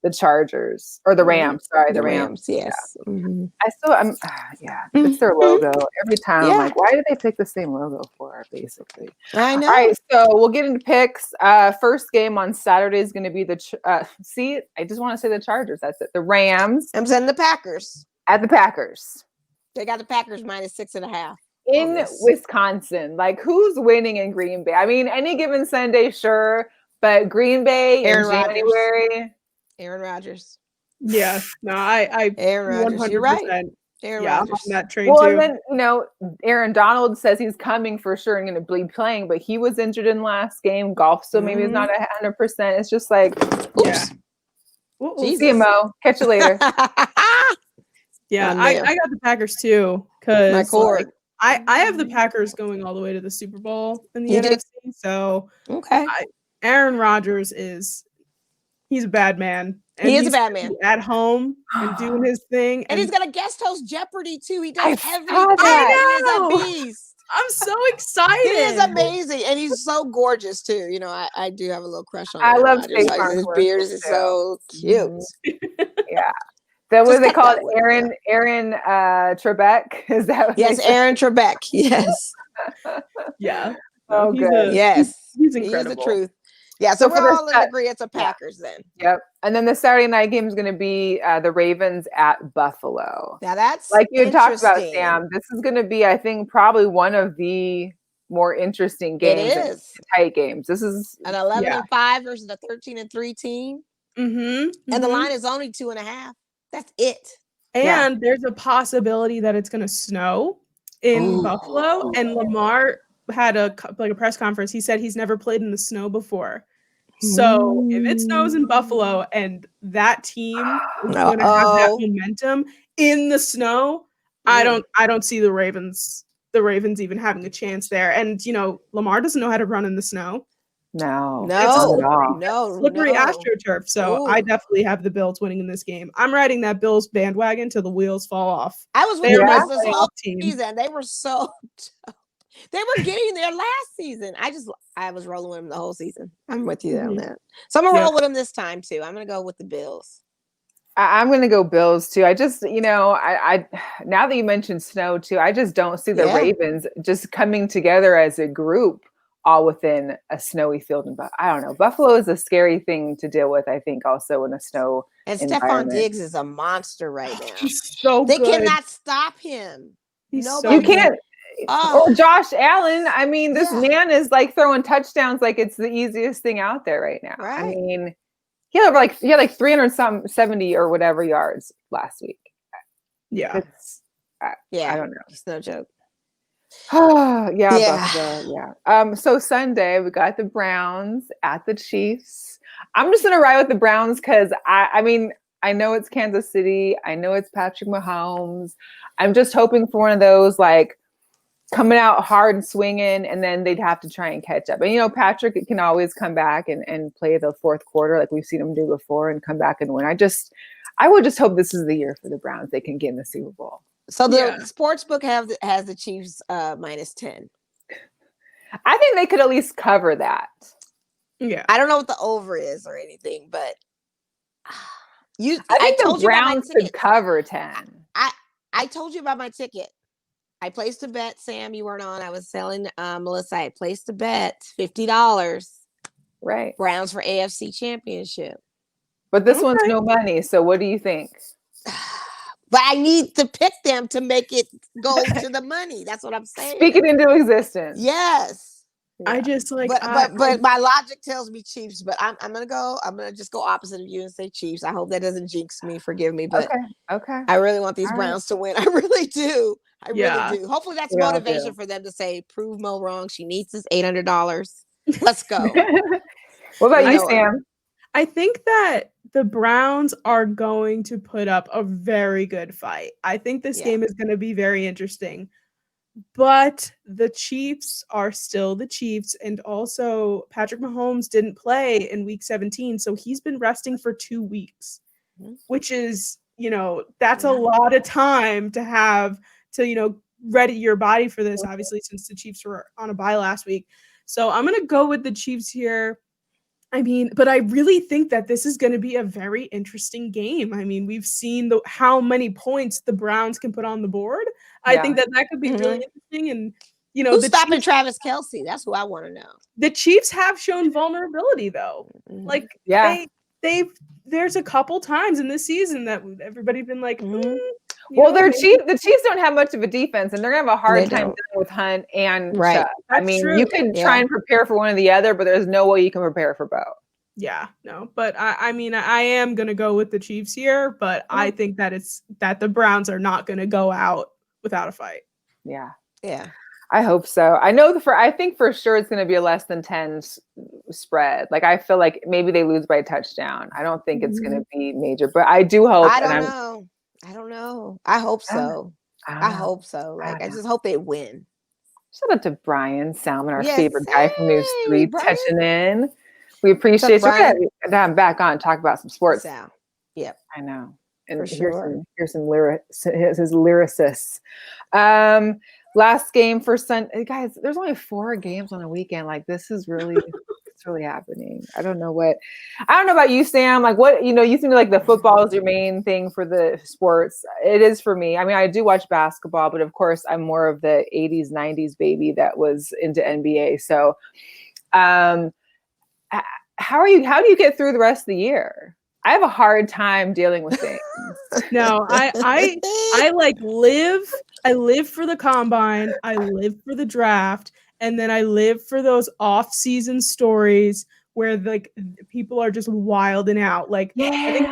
the Chargers or the Rams. Sorry, the Rams. Yes. Yeah. Mm-hmm. It's their logo. Every time I'm like, why did they pick the same logo for? Basically, I know. All right, so we'll get into picks. First game on Saturday is going to be the. I just want to say the Chargers. That's it. The Rams. I'm sending the Packers At the Packers. They got the Packers -6.5 in Wisconsin. Like, who's winning in Green Bay? I mean, any given Sunday, sure, but Green Bay in January. Aaron Rodgers. Yeah, no, I Aaron Rodgers. 100%. You're right. Aaron Rodgers. I'm on that train too. And then Aaron Donald says he's coming for sure and going to be playing, but he was injured in last game. Golf, so maybe it's not 100%. It's just like, oops. See you, Mo. Catch you later. Yeah, I got the Packers too because I have the Packers going all the way to the Super Bowl in the NFC. So Aaron Rodgers he's a bad man. And he is a bad man at home and doing his thing. And he's got a guest host Jeopardy too. He does everything. I know. He is a beast. I'm so excited. He is amazing. And he's so gorgeous too. You know, I do have a little crush on him. I love State Farm. His beard is so cute. Yeah. That what they call it, Aaron Trebek? Is that what Aaron Trebek. Yes. Yeah. Oh, good. He's incredible. He's the truth. Yeah, so we're all in agreement. It's a Packers then. Yep. And then the Saturday night game is going to be the Ravens at Buffalo. Now that's like you had talked about, Sam. This is going to be, I think, probably one of the more interesting games. It is. Tight games. This is an 11-5 versus a 13-3 team. And the line is only 2.5. That's it. And there's a possibility that it's going to snow in Buffalo. And Lamar had a press conference. He said he's never played in the snow before. So if it snows in Buffalo and that team is going to have that momentum in the snow, I don't see the Ravens even having a chance there. And Lamar doesn't know how to run in the snow. No. Slippery AstroTurf. So I definitely have the Bills winning in this game. I'm riding that Bills bandwagon till the wheels fall off. I was with them this whole season. They were so tough. They were getting there last season. I was rolling with them the whole season. I'm with you on that. So I'm going to roll with them this time too. I'm going to go with the Bills. I'm going to go Bills too. I just, I now that you mentioned snow too, I just don't see the Ravens just coming together as a group all within a snowy field. But I don't know. Buffalo is a scary thing to deal with, I think, also in a snow Stephon Diggs is a monster right now. So they cannot stop him. You can't. Oh, Josh Allen. I mean, this man is like throwing touchdowns like it's the easiest thing out there right now. Right. I mean, he had like 370 or whatever yards last week. Yeah. I don't know. It's no joke. So Sunday we got the Browns at the Chiefs. I'm just gonna ride with the Browns because I mean, I know it's Kansas City. I know it's Patrick Mahomes. I'm just hoping for one of those like coming out hard and swinging, and then they'd have to try and catch up. And Patrick can always come back and play the fourth quarter like we've seen him do before and come back and win. I would just hope this is the year for the Browns. They can get in the Super Bowl. So the sports book has the Chiefs -10. I think they could at least cover that. Yeah. I don't know what the over is or anything, but I think the Browns could cover 10. I told you about my ticket. I placed a bet, Sam. You weren't on. I was telling Melissa. I placed a bet, $50. Right. Browns for AFC Championship. But this one's no money. So what do you think? But I need to pick them to make it go to the money. That's what I'm saying. Speak it into existence. Yes. Yeah. I just like, but my logic tells me Chiefs. But I'm gonna just go opposite of you and say Chiefs. I hope that doesn't jinx me. Forgive me, but okay. I really want these Browns to win. I really do. I really do. Hopefully that's motivation for them to say, prove Mo wrong. She needs this $800. Let's go. What about you, Sam? I think that the Browns are going to put up a very good fight. I think this game is going to be very interesting. But the Chiefs are still the Chiefs. And also, Patrick Mahomes didn't play in week 17. So he's been resting for 2 weeks, which is, that's a lot of time to have to, ready your body for this, obviously, since the Chiefs were on a bye last week. So I'm going to go with the Chiefs here. I mean, but I really think that this is going to be a very interesting game. I mean, we've seen how many points the Browns can put on the board. I think that could be really interesting. And, who's stopping Travis Kelce? That's who I want to know. The Chiefs have shown vulnerability, though. Like, there's a couple times in this season that everybody's been like, well, the Chiefs don't have much of a defense, and they're gonna have a hard time dealing with Hunt and Chubb. I mean, you can try and prepare for one or the other, but there's no way you can prepare for both. Yeah, no, but I mean, I am gonna go with the Chiefs here, but I think that the Browns are not gonna go out without a fight. Yeah. I hope so. I think for sure it's going to be a less than 10 spread. Like, I feel like maybe they lose by a touchdown. I don't think it's going to be major, but I do hope. I don't know. I hope so. I hope so. Like, I just hope they win. Shout out to Brian Salmon, our favorite guy from News 3, touching in. We appreciate you. To have him back on, talk about some sports. Yep. I know. And for sure. Here's some his lyricists. Last game for Sunday, guys. There's only 4 games on a weekend. Like, this is really, it's really happening. I don't know about you, Sam. Like, what you seem to like the football is your main thing for the sports. It is for me. I mean, I do watch basketball, but of course, I'm more of the '80s, '90s baby that was into NBA. So, how do you get through the rest of the year? I have a hard time dealing with things. No, I live for the combine. I live for the draft. And then I live for those off-season stories where like people are just wilding out. Like, I think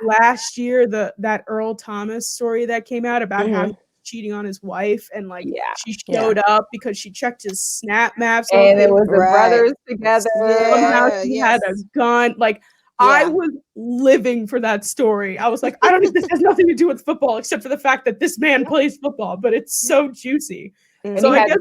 last year, that Earl Thomas story that came out about how he was cheating on his wife, and like she showed up because she checked his snap maps. And it was the brothers together. Somehow she had a gun. Like, I was living for that story. I was like, I don't think this has nothing to do with football except for the fact that this man plays football, but it's so juicy. So I guess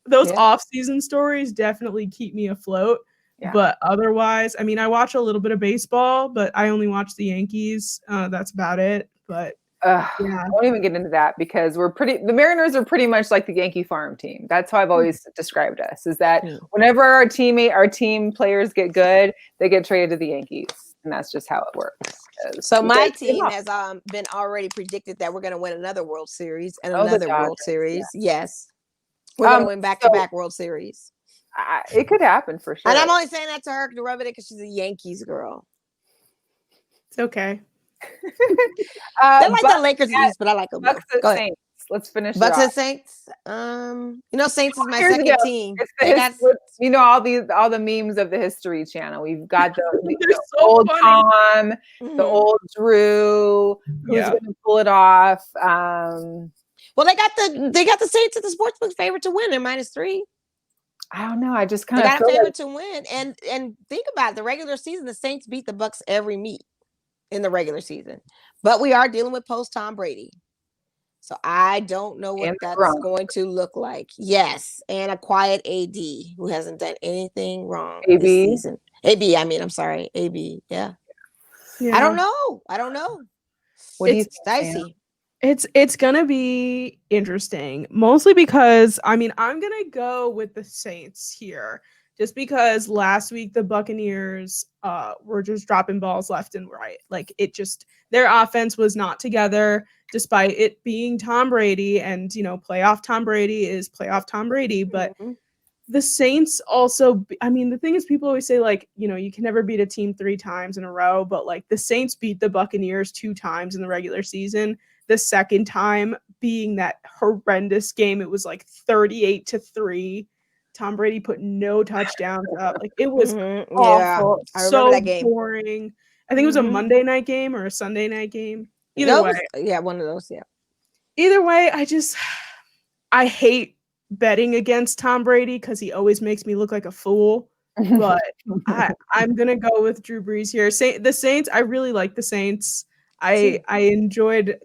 those off-season stories definitely keep me afloat. Yeah. But otherwise, I mean, I watch a little bit of baseball, but I only watch the Yankees. That's about it. But I won't even get into that because the Mariners are pretty much like the Yankee farm team. That's how I've always described us, is that whenever our team players get good, they get traded to the Yankees. And that's just how it works. So my team has been already predicted that we're going to win another World Series and another World Series. Yeah. Yes. We're going to win back-to-back World Series. It could happen for sure. And I'm only saying that to her to rub it in because she's a Yankees girl. It's okay. They're like the Lakers East, but I like them. Bucks at Saints. Let's finish. Bucks at Saints. Saints is my second team. All the memes of the History Channel. We've got the old Tom, the old Drew. Who's going to pull it off? Well, they got the Saints at the sportsbook favorite to win. They're -3. I don't know. I just kind of got a favorite to win. And think about it, the regular season. The Saints beat the Bucks every meet in the regular season, but we are dealing with post Tom Brady, so I don't know what that's going to look like. Yes, and a quiet AD who hasn't done anything wrong this season. I'm sorry, AB. Yeah. I don't know. What do you think, dicey. It's gonna be interesting, mostly because I'm gonna go with the Saints here. Just because last week the Buccaneers were just dropping balls left and right. Like, their offense was not together, despite it being Tom Brady, and playoff Tom Brady is playoff Tom Brady. But the Saints also, the thing is, people always say like, you can never beat a team 3 times in a row, but like the Saints beat the Buccaneers 2 times in the regular season. The second time being that horrendous game, it was like 38-3. Tom Brady put no touchdowns up. Like, it was awful. I remember that game. Boring. I think it was a Monday night game or a Sunday night game. Either way. One of those, Either way, I hate betting against Tom Brady because he always makes me look like a fool. But I'm going to go with Drew Brees here. The Saints, I really like the Saints. I enjoyed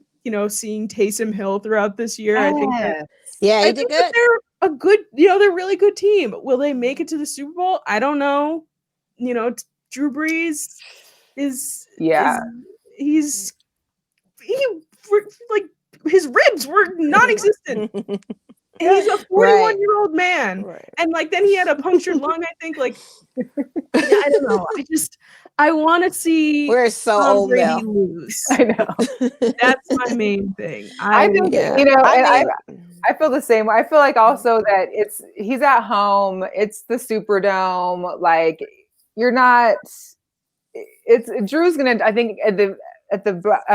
seeing Taysom Hill throughout this year. Yes. I think that Yeah, he did good. they're a good, they're a really good team. Will they make it to the Super Bowl? I don't know. Drew Brees is like his ribs were non-existent. He's a 41-year-old man. Right. And like then he had a punctured lung, I think. Like I don't know. I want to see We're so Tom old Brady now. lose. I know. That's my main thing. I think I feel the same way. I feel like also that he's at home. It's the Superdome. Like you're not. It's Drew's gonna. I think at the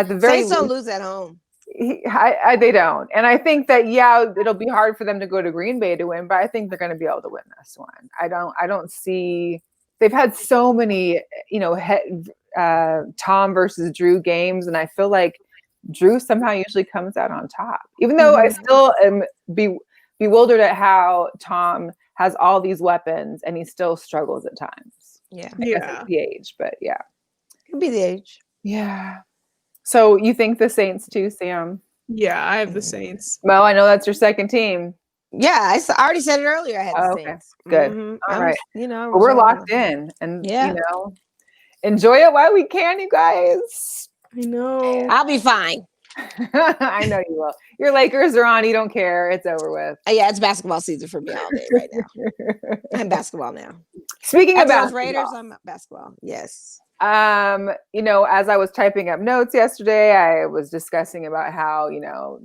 very Saints don't lose at home. They don't, and I think that it'll be hard for them to go to Green Bay to win, but I think they're going to be able to win this one. I don't see. They've had so many, Tom versus Drew games, and I feel like Drew somehow usually comes out on top. Even though I still am bewildered at how Tom has all these weapons and he still struggles at times. Yeah, I guess it's the age, but could be the age. Yeah. So you think the Saints too, Sam? Yeah, I have the Saints. Mo, I know that's your second team. Yeah, I already said it earlier. I had the Saints. Good. Mm-hmm. All right. Well, we're locked in, and enjoy it while we can, you guys. I know. I'll be fine. I know you will. Your Lakers are on. You don't care. It's over with. Yeah, it's basketball season for me all day right now. I'm basketball now. Speaking of basketball, Raiders, I'm basketball. Yes. As I was typing up notes yesterday, I was discussing about how,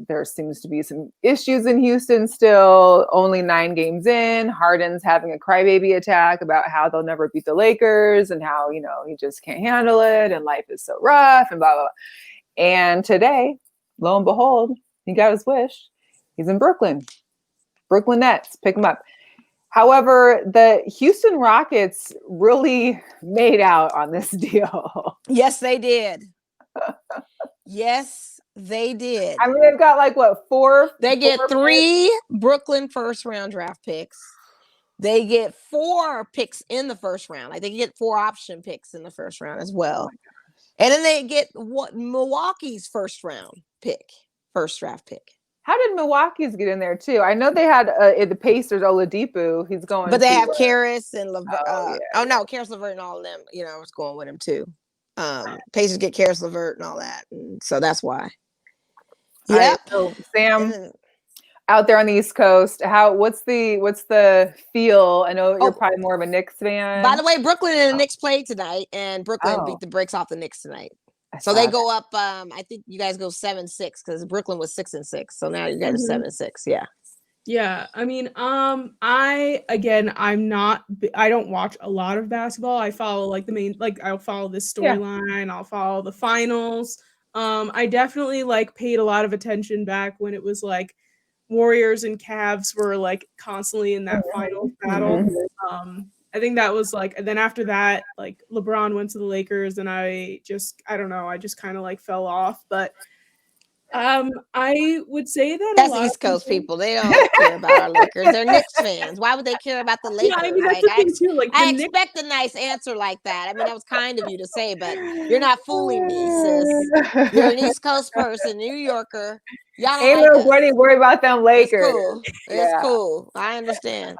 there seems to be some issues in Houston still, only 9 games in. Harden's having a crybaby attack about how they'll never beat the Lakers and how, he just can't handle it and life is so rough and blah, blah, blah. And today, lo and behold, he got his wish. He's in Brooklyn. Brooklyn Nets, pick him up. However, the Houston Rockets really made out on this deal. Yes, they did. Yes, they did. I mean, they've got like what, 4? They get 3 Brooklyn first-round draft picks. They get 4 picks in the first round. Like they get 4 option picks in the first round as well. And then they get Milwaukee's first draft pick. How did Milwaukee's get in there too? I know they had the Pacers, Oladipo. He's going, but they have Karis and LeVert. Karis, LeVert, and all of them. Was going with him too. Pacers get Karis, LeVert, and all that, and so that's why. Yeah. Right, so Sam, out there on the East Coast, what's the feel? I know you're probably more of a Knicks fan. By the way, Brooklyn and the Knicks played tonight, and Brooklyn beat the brakes off the Knicks tonight. So they go up. I think you guys go 7-6 because Brooklyn was 6-6. So now you guys are 7-6. Yeah. Yeah. I mean, I don't watch a lot of basketball. I follow like the main, like I'll follow this storyline. I'll follow the finals. I definitely like paid a lot of attention back when it was like Warriors and Cavs were like constantly in that finals battle. I think that was like, and then after that, like LeBron went to the Lakers and I just kind of like fell off. But I would say that that's East Coast people. They don't care about our Lakers. They're Knicks fans. Why would they care about the Lakers? Yeah, I mean, that's the thing too. Like, I expect a nice answer like that. I mean, that was kind of you to say, but you're not fooling me, sis. You're an East Coast person, New Yorker. Y'all ain't nobody worry about them Lakers. It's cool. I understand.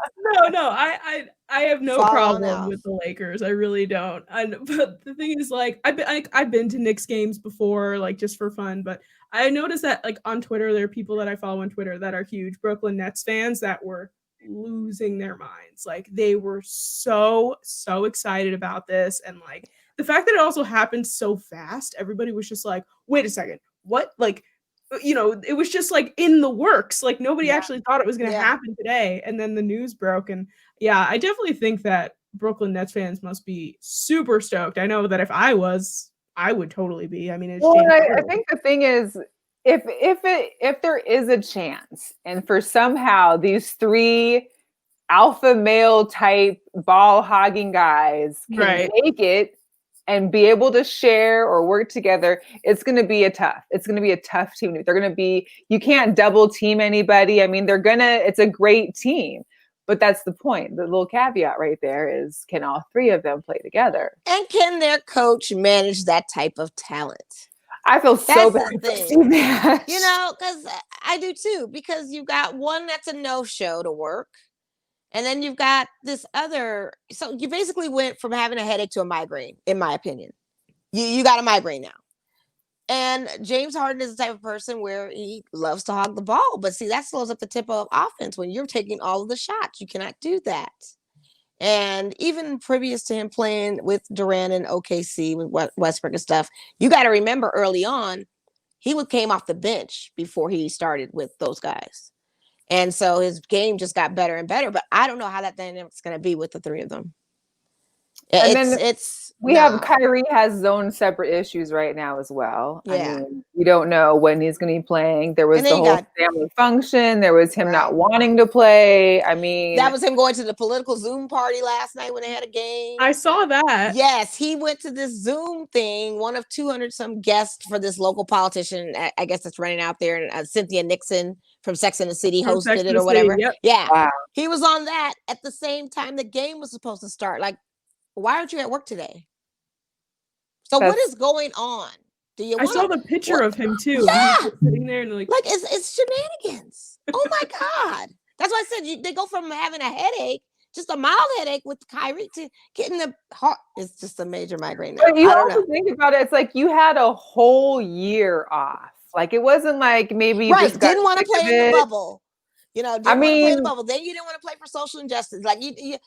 No, I have no problem with the Lakers. I really don't. But the thing is, like, I've been to Knicks games before, like just for fun. But I noticed that, like, on Twitter, there are people that I follow on Twitter that are huge Brooklyn Nets fans that were losing their minds. Like, they were so excited about this, and like the fact that it also happened so fast. Everybody was just like, "Wait a second, what?" Like, it was just like in the works. Like nobody actually thought it was going to happen today. And then the news broke. And I definitely think that Brooklyn Nets fans must be super stoked. I know that if I was, I would totally be. I mean, I think the thing is, if there is a chance, and for somehow these 3 alpha male type ball hogging guys can make it and be able to share or work together, it's going to be a tough team. They're going to be, you can't double team anybody. I mean, it's a great team, but that's the point. The little caveat right there is, can all 3 of them play together? And can their coach manage that type of talent? I feel so bad the for thing. Steve Nash. You know, because I do too, because you've got one that's a no-show to work. And then you've got this other. So you basically went from having a headache to a migraine, in my opinion. You got a migraine now. And James Harden is the type of person where he loves to hog the ball. But see, that slows up the tempo of offense when you're taking all of the shots. You cannot do that. And even previous to him playing with Durant and OKC with Westbrook and stuff, you got to remember early on, he came off the bench before he started with those guys. And so his game just got better and better. But I don't know how that dynamic's going to be with the three of them. We have Kyrie has his own separate issues right now as well. Yeah. I mean, we don't know when he's going to be playing. There was the whole family function. There was him not wanting to play. I mean, that was him going to the political Zoom party last night when they had a game. I saw that. Yes, he went to this Zoom thing, one of 200 some guests for this local politician. I guess that's running out there. And Cynthia Nixon from Sex and the City hosted it or whatever. Yep. Yeah. Wow. He was on that at the same time the game was supposed to start. Like, why aren't you at work today? So what is going on? Do you? I saw the picture of him too. Yeah, sitting there and like it's shenanigans. Oh my god! That's why I said they go from having a headache, just a mild headache with Kyrie, to getting the heart. It's just a major migraine. But you also think about it. It's like you had a whole year off. Like it wasn't like maybe you just didn't want to play in the bubble. You know, didn't want to play in the bubble. Then you didn't want to play for social injustice. Like you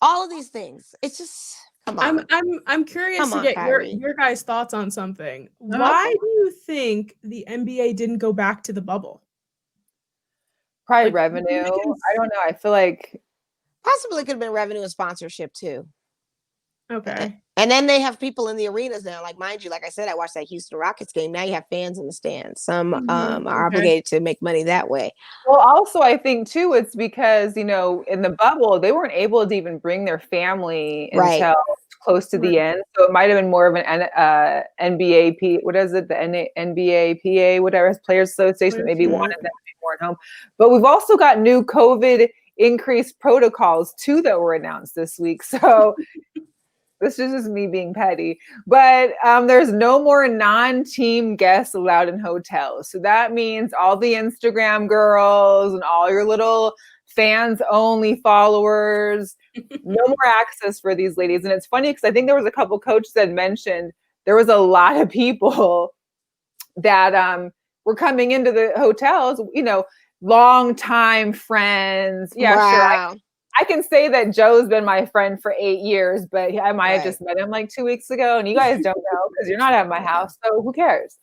all of these things. It's just. Come on. I'm curious to get your guys' thoughts on something. Why do you think the NBA didn't go back to the bubble? Probably revenue. I don't know. I feel like possibly could have been revenue and sponsorship too. Okay. And then they have people in the arenas now. Like, mind you, like I said, I watched that Houston Rockets game. Now you have fans in the stands. Some are obligated to make money that way. Well, also, I think, too, it's because, you know, in the bubble, they weren't able to even bring their family until close to the end. So it might have been more of an NBA, what is it? The NBA, PA, whatever, Players Association, maybe wanted them to be more at home. But we've also got new COVID increased protocols, too, that were announced this week. So this is just me being petty, but there's no more non-team guests allowed in hotels. So that means all the Instagram girls and all your little fans only followers, no more access for these ladies. And it's funny because I think there was a couple coaches that mentioned there was a lot of people that were coming into the hotels, you know, long-time friends. Yeah, sure. I can say that Joe's been my friend for 8 years, but I might have just met him like 2 weeks ago, and you guys don't know because you're not at my house, so who cares?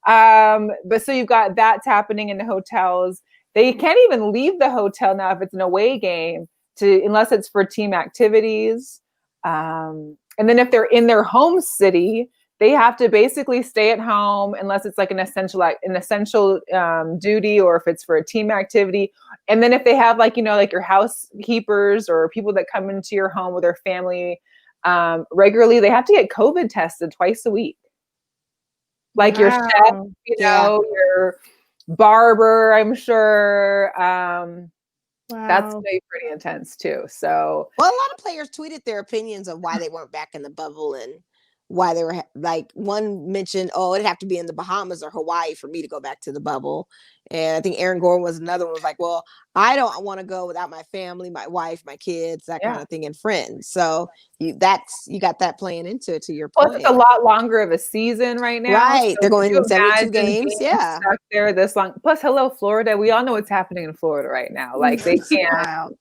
But so you've got that's happening in the hotels. They can't even leave the hotel now if it's an away game unless it's for team activities. And then if they're in their home city, they have to basically stay at home unless it's like an essential duty or if it's for a team activity. And then if they have like, you know, like your housekeepers or people that come into your home with their family regularly, they have to get COVID tested twice a week. Like your chef, you know, your barber, I'm sure. That's pretty intense too. So, well, a lot of players tweeted their opinions of why they weren't back in the bubble and why they were like one mentioned, it'd have to be in the Bahamas or Hawaii for me to go back to the bubble. And I think Aaron Gordon was another one, was like, well, I don't want to go without my family, my wife, my kids, that kind of thing, and friends. So you got that playing into it, to your point. Plus, it's a lot longer of a season right now. Right. So they're going in 72 games. Yeah. Stuck there this long. Plus, hello, Florida. We all know what's happening in Florida right now. Like they can't.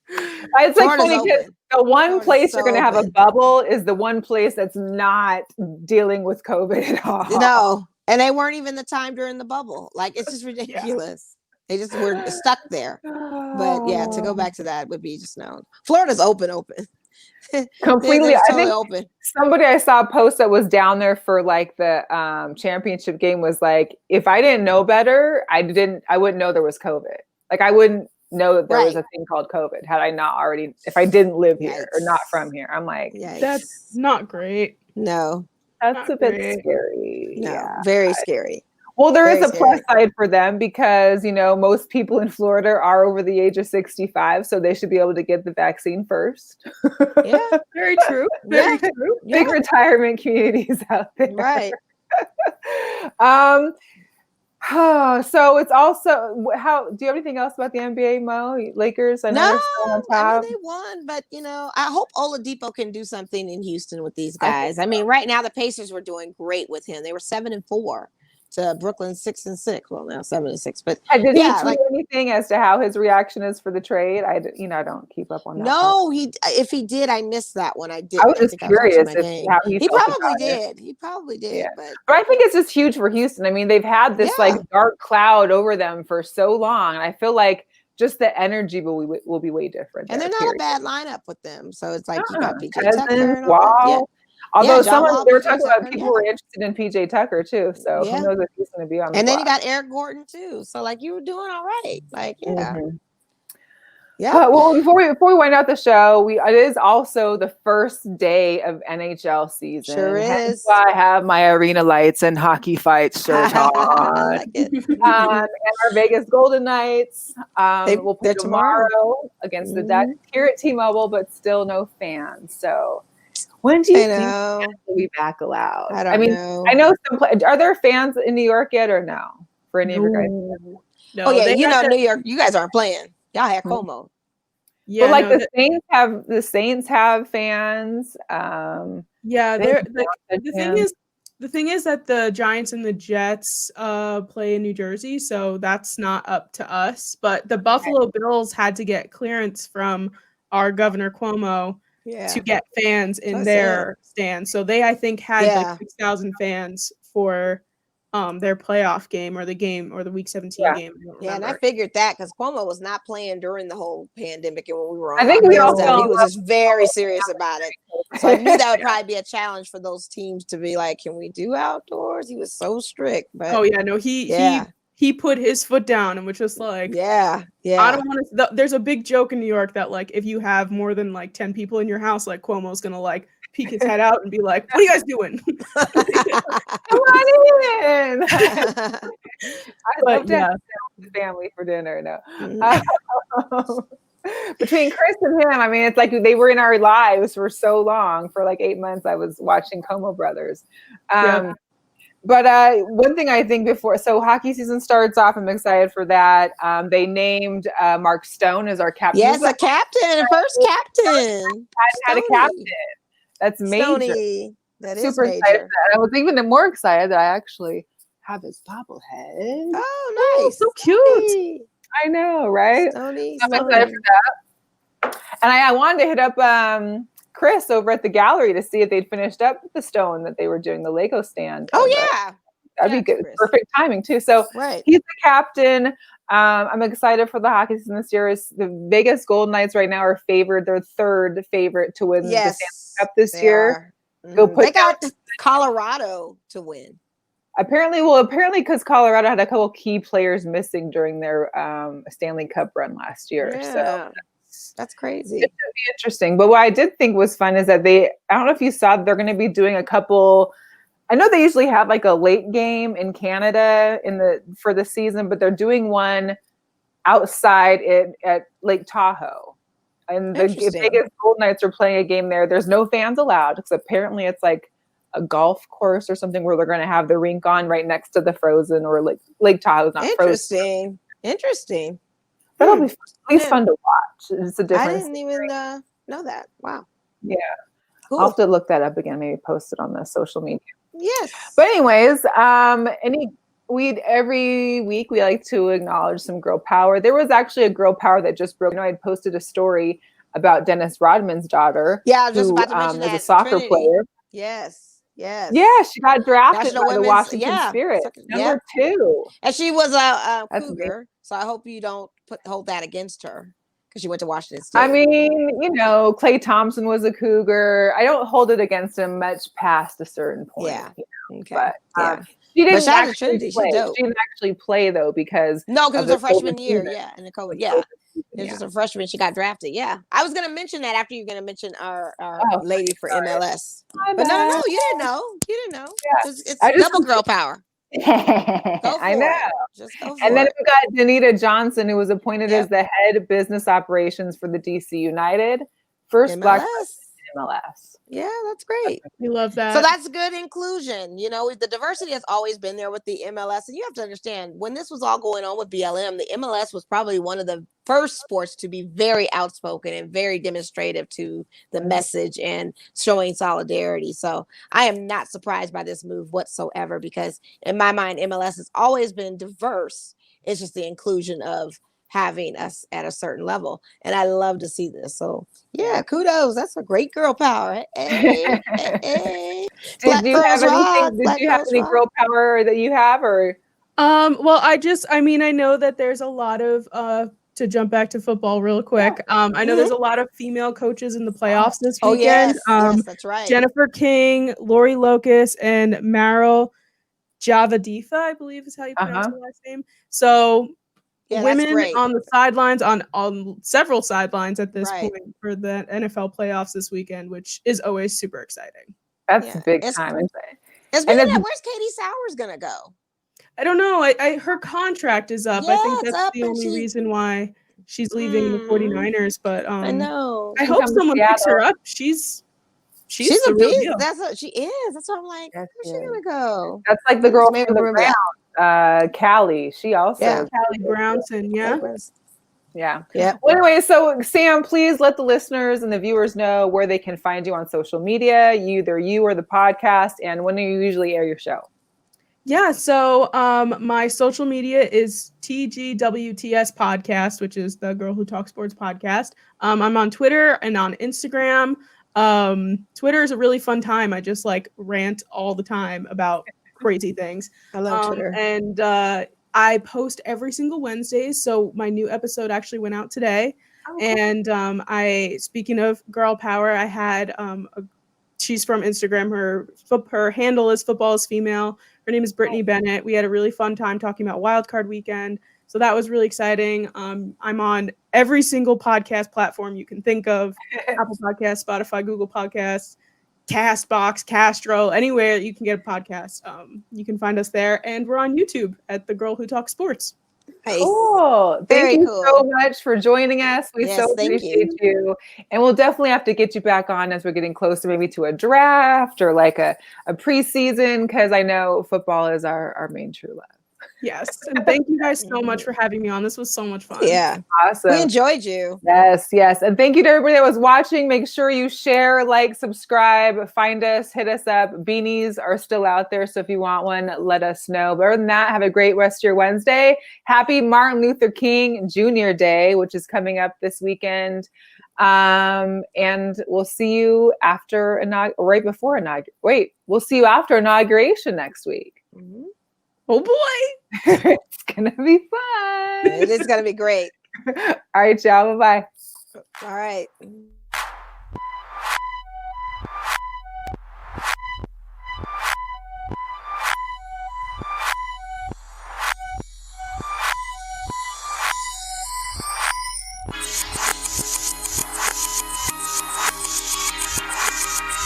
It's like funny because the one place you're going to have a bubble is the one place that's not dealing with COVID at all. No, and they weren't even the time during the bubble. Like, it's just ridiculous. They just were stuck there. But yeah, to go back to that would be just known. Florida's open. Completely. Totally I think open. Somebody I saw post that was down there for like the championship game was like, if I didn't know better, I wouldn't know there was COVID. Like I wouldn't know that there was a thing called COVID had I not already, if I didn't live here or not from here. I'm like, that's not great. No, that's a bit scary. No, very scary. Well, there is a plus side for them because, you know, most people in Florida are over the age of 65, so they should be able to get the vaccine first. Yeah, very true. Very true. Big retirement communities out there. Right. So it's also how do you have anything else about the NBA, Mo? Lakers? I know they're still on top. I mean they won, but I hope Oladipo can do something in Houston with these guys. I mean, right now the Pacers were doing great with him. They were 7-4 to Brooklyn 6-6. Well, now 7-6. But did he tweet anything as to how his reaction is for the trade? I don't keep up on that. No, if he did, I missed that one. I did. I was just curious how he probably did. He probably did. Yeah. But I think it's just huge for Houston. I mean, they've had this like dark cloud over them for so long, and I feel like just the energy will be way different. And they're not a bad lineup with them. So it's like you got PJ Cousins, Tucker. And wow. Although they were talking about people were interested in PJ Tucker too. So who knows if he's going to be on the And then block. you got Eric Gordon too. So like you were doing all right. Like, yeah. Mm-hmm. Yeah. Well, before we wind out the show, it is also the first day of NHL season. Sure is. Hence why I have my arena lights and hockey fights shirt on. I like it. And our Vegas Golden Knights will play tomorrow against the Ducks here at T-Mobile, but still no fans. So when do you think we'll be back allowed? I know. I know are there fans in New York yet or no? For any of your guys? No, oh yeah, New York, you guys aren't playing. Y'all had Como. Yeah, but like the Saints have fans. Yeah, the thing is that the Giants and the Jets play in New Jersey, so that's not up to us. But the Buffalo Bills had to get clearance from our Governor Cuomo to get fans in their stand. So they, I think, had like 6,000 fans for their playoff game or the Week 17 game. Yeah, and I figured that because Cuomo was not playing during the whole pandemic and when we were on. I think we all he was just very serious about it. So I knew that would probably be a challenge for those teams to be like, can we do outdoors? He was so strict. But he put his foot down and was just like, yeah. I don't want to. There's a big joke in New York that like if you have more than like 10 people in your house, like Cuomo's gonna like peek his head out and be like, "What are you guys doing? Come on in." I love to have family for dinner. No. Between Chris and him, I mean, it's like they were in our lives for so long. For like 8 months, I was watching Como Brothers. But one thing I think so hockey season starts off. I'm excited for that. They named Mark Stone as our captain. Yes, a captain, first captain. Had a captain. That's major. Stoney. That is super major. excited for that. I was even more excited that I actually have his bobblehead. Oh, nice. So cute. I know, right? Stoney. I'm excited for that. And I wanted to hit up Chris over at the gallery to see if they'd finished up the stone that they were doing the Lego stand. Oh, yeah. That'd be good. Chris. Perfect timing, too. So he's the captain. I'm excited for the hockey season this year. The Vegas Golden Knights right now are favored. They're third favorite to win the Stanley Cup this year. They got Colorado to win. Apparently because Colorado had a couple key players missing during their Stanley Cup run last year. Yeah. So that's crazy. It's going to be interesting. But what I did think was fun is that I don't know if you saw, they're going to be doing a couple. I know they usually have like a late game in Canada for the season, but they're doing one outside at Lake Tahoe. And the Vegas Golden Knights are playing a game there. There's no fans allowed because apparently it's like a golf course or something where they're going to have the rink on right next to the frozen or like Lake Tahoe's not frozen. Interesting. That'll be at least fun to watch. It's a difference. I didn't even know that. Wow. Yeah. Cool. I'll have to look that up again. Maybe post it on the social media. Yes. But anyways, every week we like to acknowledge some girl power. There was actually a girl power that just broke. I had posted a story about Dennis Rodman's daughter. Yeah, I was just about to mention that. Was a soccer player. Yes. Yeah, she got drafted by the Washington Spirit. Number 2. And she was a Cougar. So I hope you don't hold that against her because she went to Washington State. I mean, Klay Thompson was a Cougar. I don't hold it against him much past a certain point. Yeah. Okay. But she didn't actually play. She didn't actually play though because it was her freshman year. Yeah, in the COVID. Yeah. It was just a freshman. She got drafted. Yeah. I was going to mention that after you're going to mention our lady for MLS. But no, you didn't know. You didn't know. Yeah. It's double girl power. I know. Just go for and then it. we got Danita Johnson, who was appointed as the head of business operations for the DC United. First MLS. Black MLS. Yeah, that's great. We love that. So that's good inclusion. You know, the diversity has always been there with the MLS. And you have to understand, when this was all going on with BLM, the MLS was probably one of the first sports to be very outspoken and very demonstrative to the message and showing solidarity. So I am not surprised by this move whatsoever, because in my mind, MLS has always been diverse. It's just the inclusion of having us at a certain level. And I love to see this. So yeah, kudos. That's a great girl power. Hey, hey, hey. Did you have anything? Did you have any girl power that you have, or? Well, I know that there's a lot of to jump back to football real quick. I know there's a lot of female coaches in the playoffs this weekend. Yes, that's right. Jennifer King, Lori Locust, and Meryl Javadifa, I believe is how you pronounce her last name. So women on the sidelines, on several sidelines at this point for the NFL playoffs this weekend, which is always super exciting. That's big time. Where's Katie Sowers gonna go? I don't know. Her contract is up. I think that's the only reason why she's leaving the 49ers. But I know. I hope someone picks her up. She's a beast. That's what she is. That's what I'm like. Where's she gonna go? That's like the girl from the Browns, Callie. She also Callie Brownson. Yeah. Well, anyway, so Sam, please let the listeners and the viewers know where they can find you on social media, either you or the podcast, and when do you usually air your show? Yeah, so my social media is TGWTS podcast, which is the Girl Who Talks Sports podcast. I'm on Twitter and on Instagram. Twitter is a really fun time. I just rant all the time about crazy things. I love Twitter. And I post every single Wednesday. So my new episode actually went out today. Oh, cool. And speaking of girl power, I had she's from Instagram. Her handle is Football is Female. Her name is Brittany Bennett. We had a really fun time talking about Wildcard weekend. So that was really exciting. I'm on every single podcast platform you can think of. Apple Podcasts, Spotify, Google Podcasts, Castbox, Castro, anywhere you can get a podcast. You can find us there. And we're on YouTube at The Girl Who Talks Sports. Nice. Cool. Thank you so much for joining us. We so appreciate you. And we'll definitely have to get you back on as we're getting closer, maybe to a draft or a preseason, because I know football is our main true love. Yes. And thank you guys so much for having me on. This was so much fun. Yeah. Awesome. We enjoyed you. Yes. And thank you to everybody that was watching. Make sure you share, subscribe, find us, hit us up. Beanies are still out there. So if you want one, let us know. But other than that, have a great rest of your Wednesday. Happy Martin Luther King Jr. Day, which is coming up this weekend. And we'll see you after we'll see you after inauguration next week. Mm-hmm. Oh boy. It's going to be fun. It is going to be great. All right, y'all. Bye-bye. All right.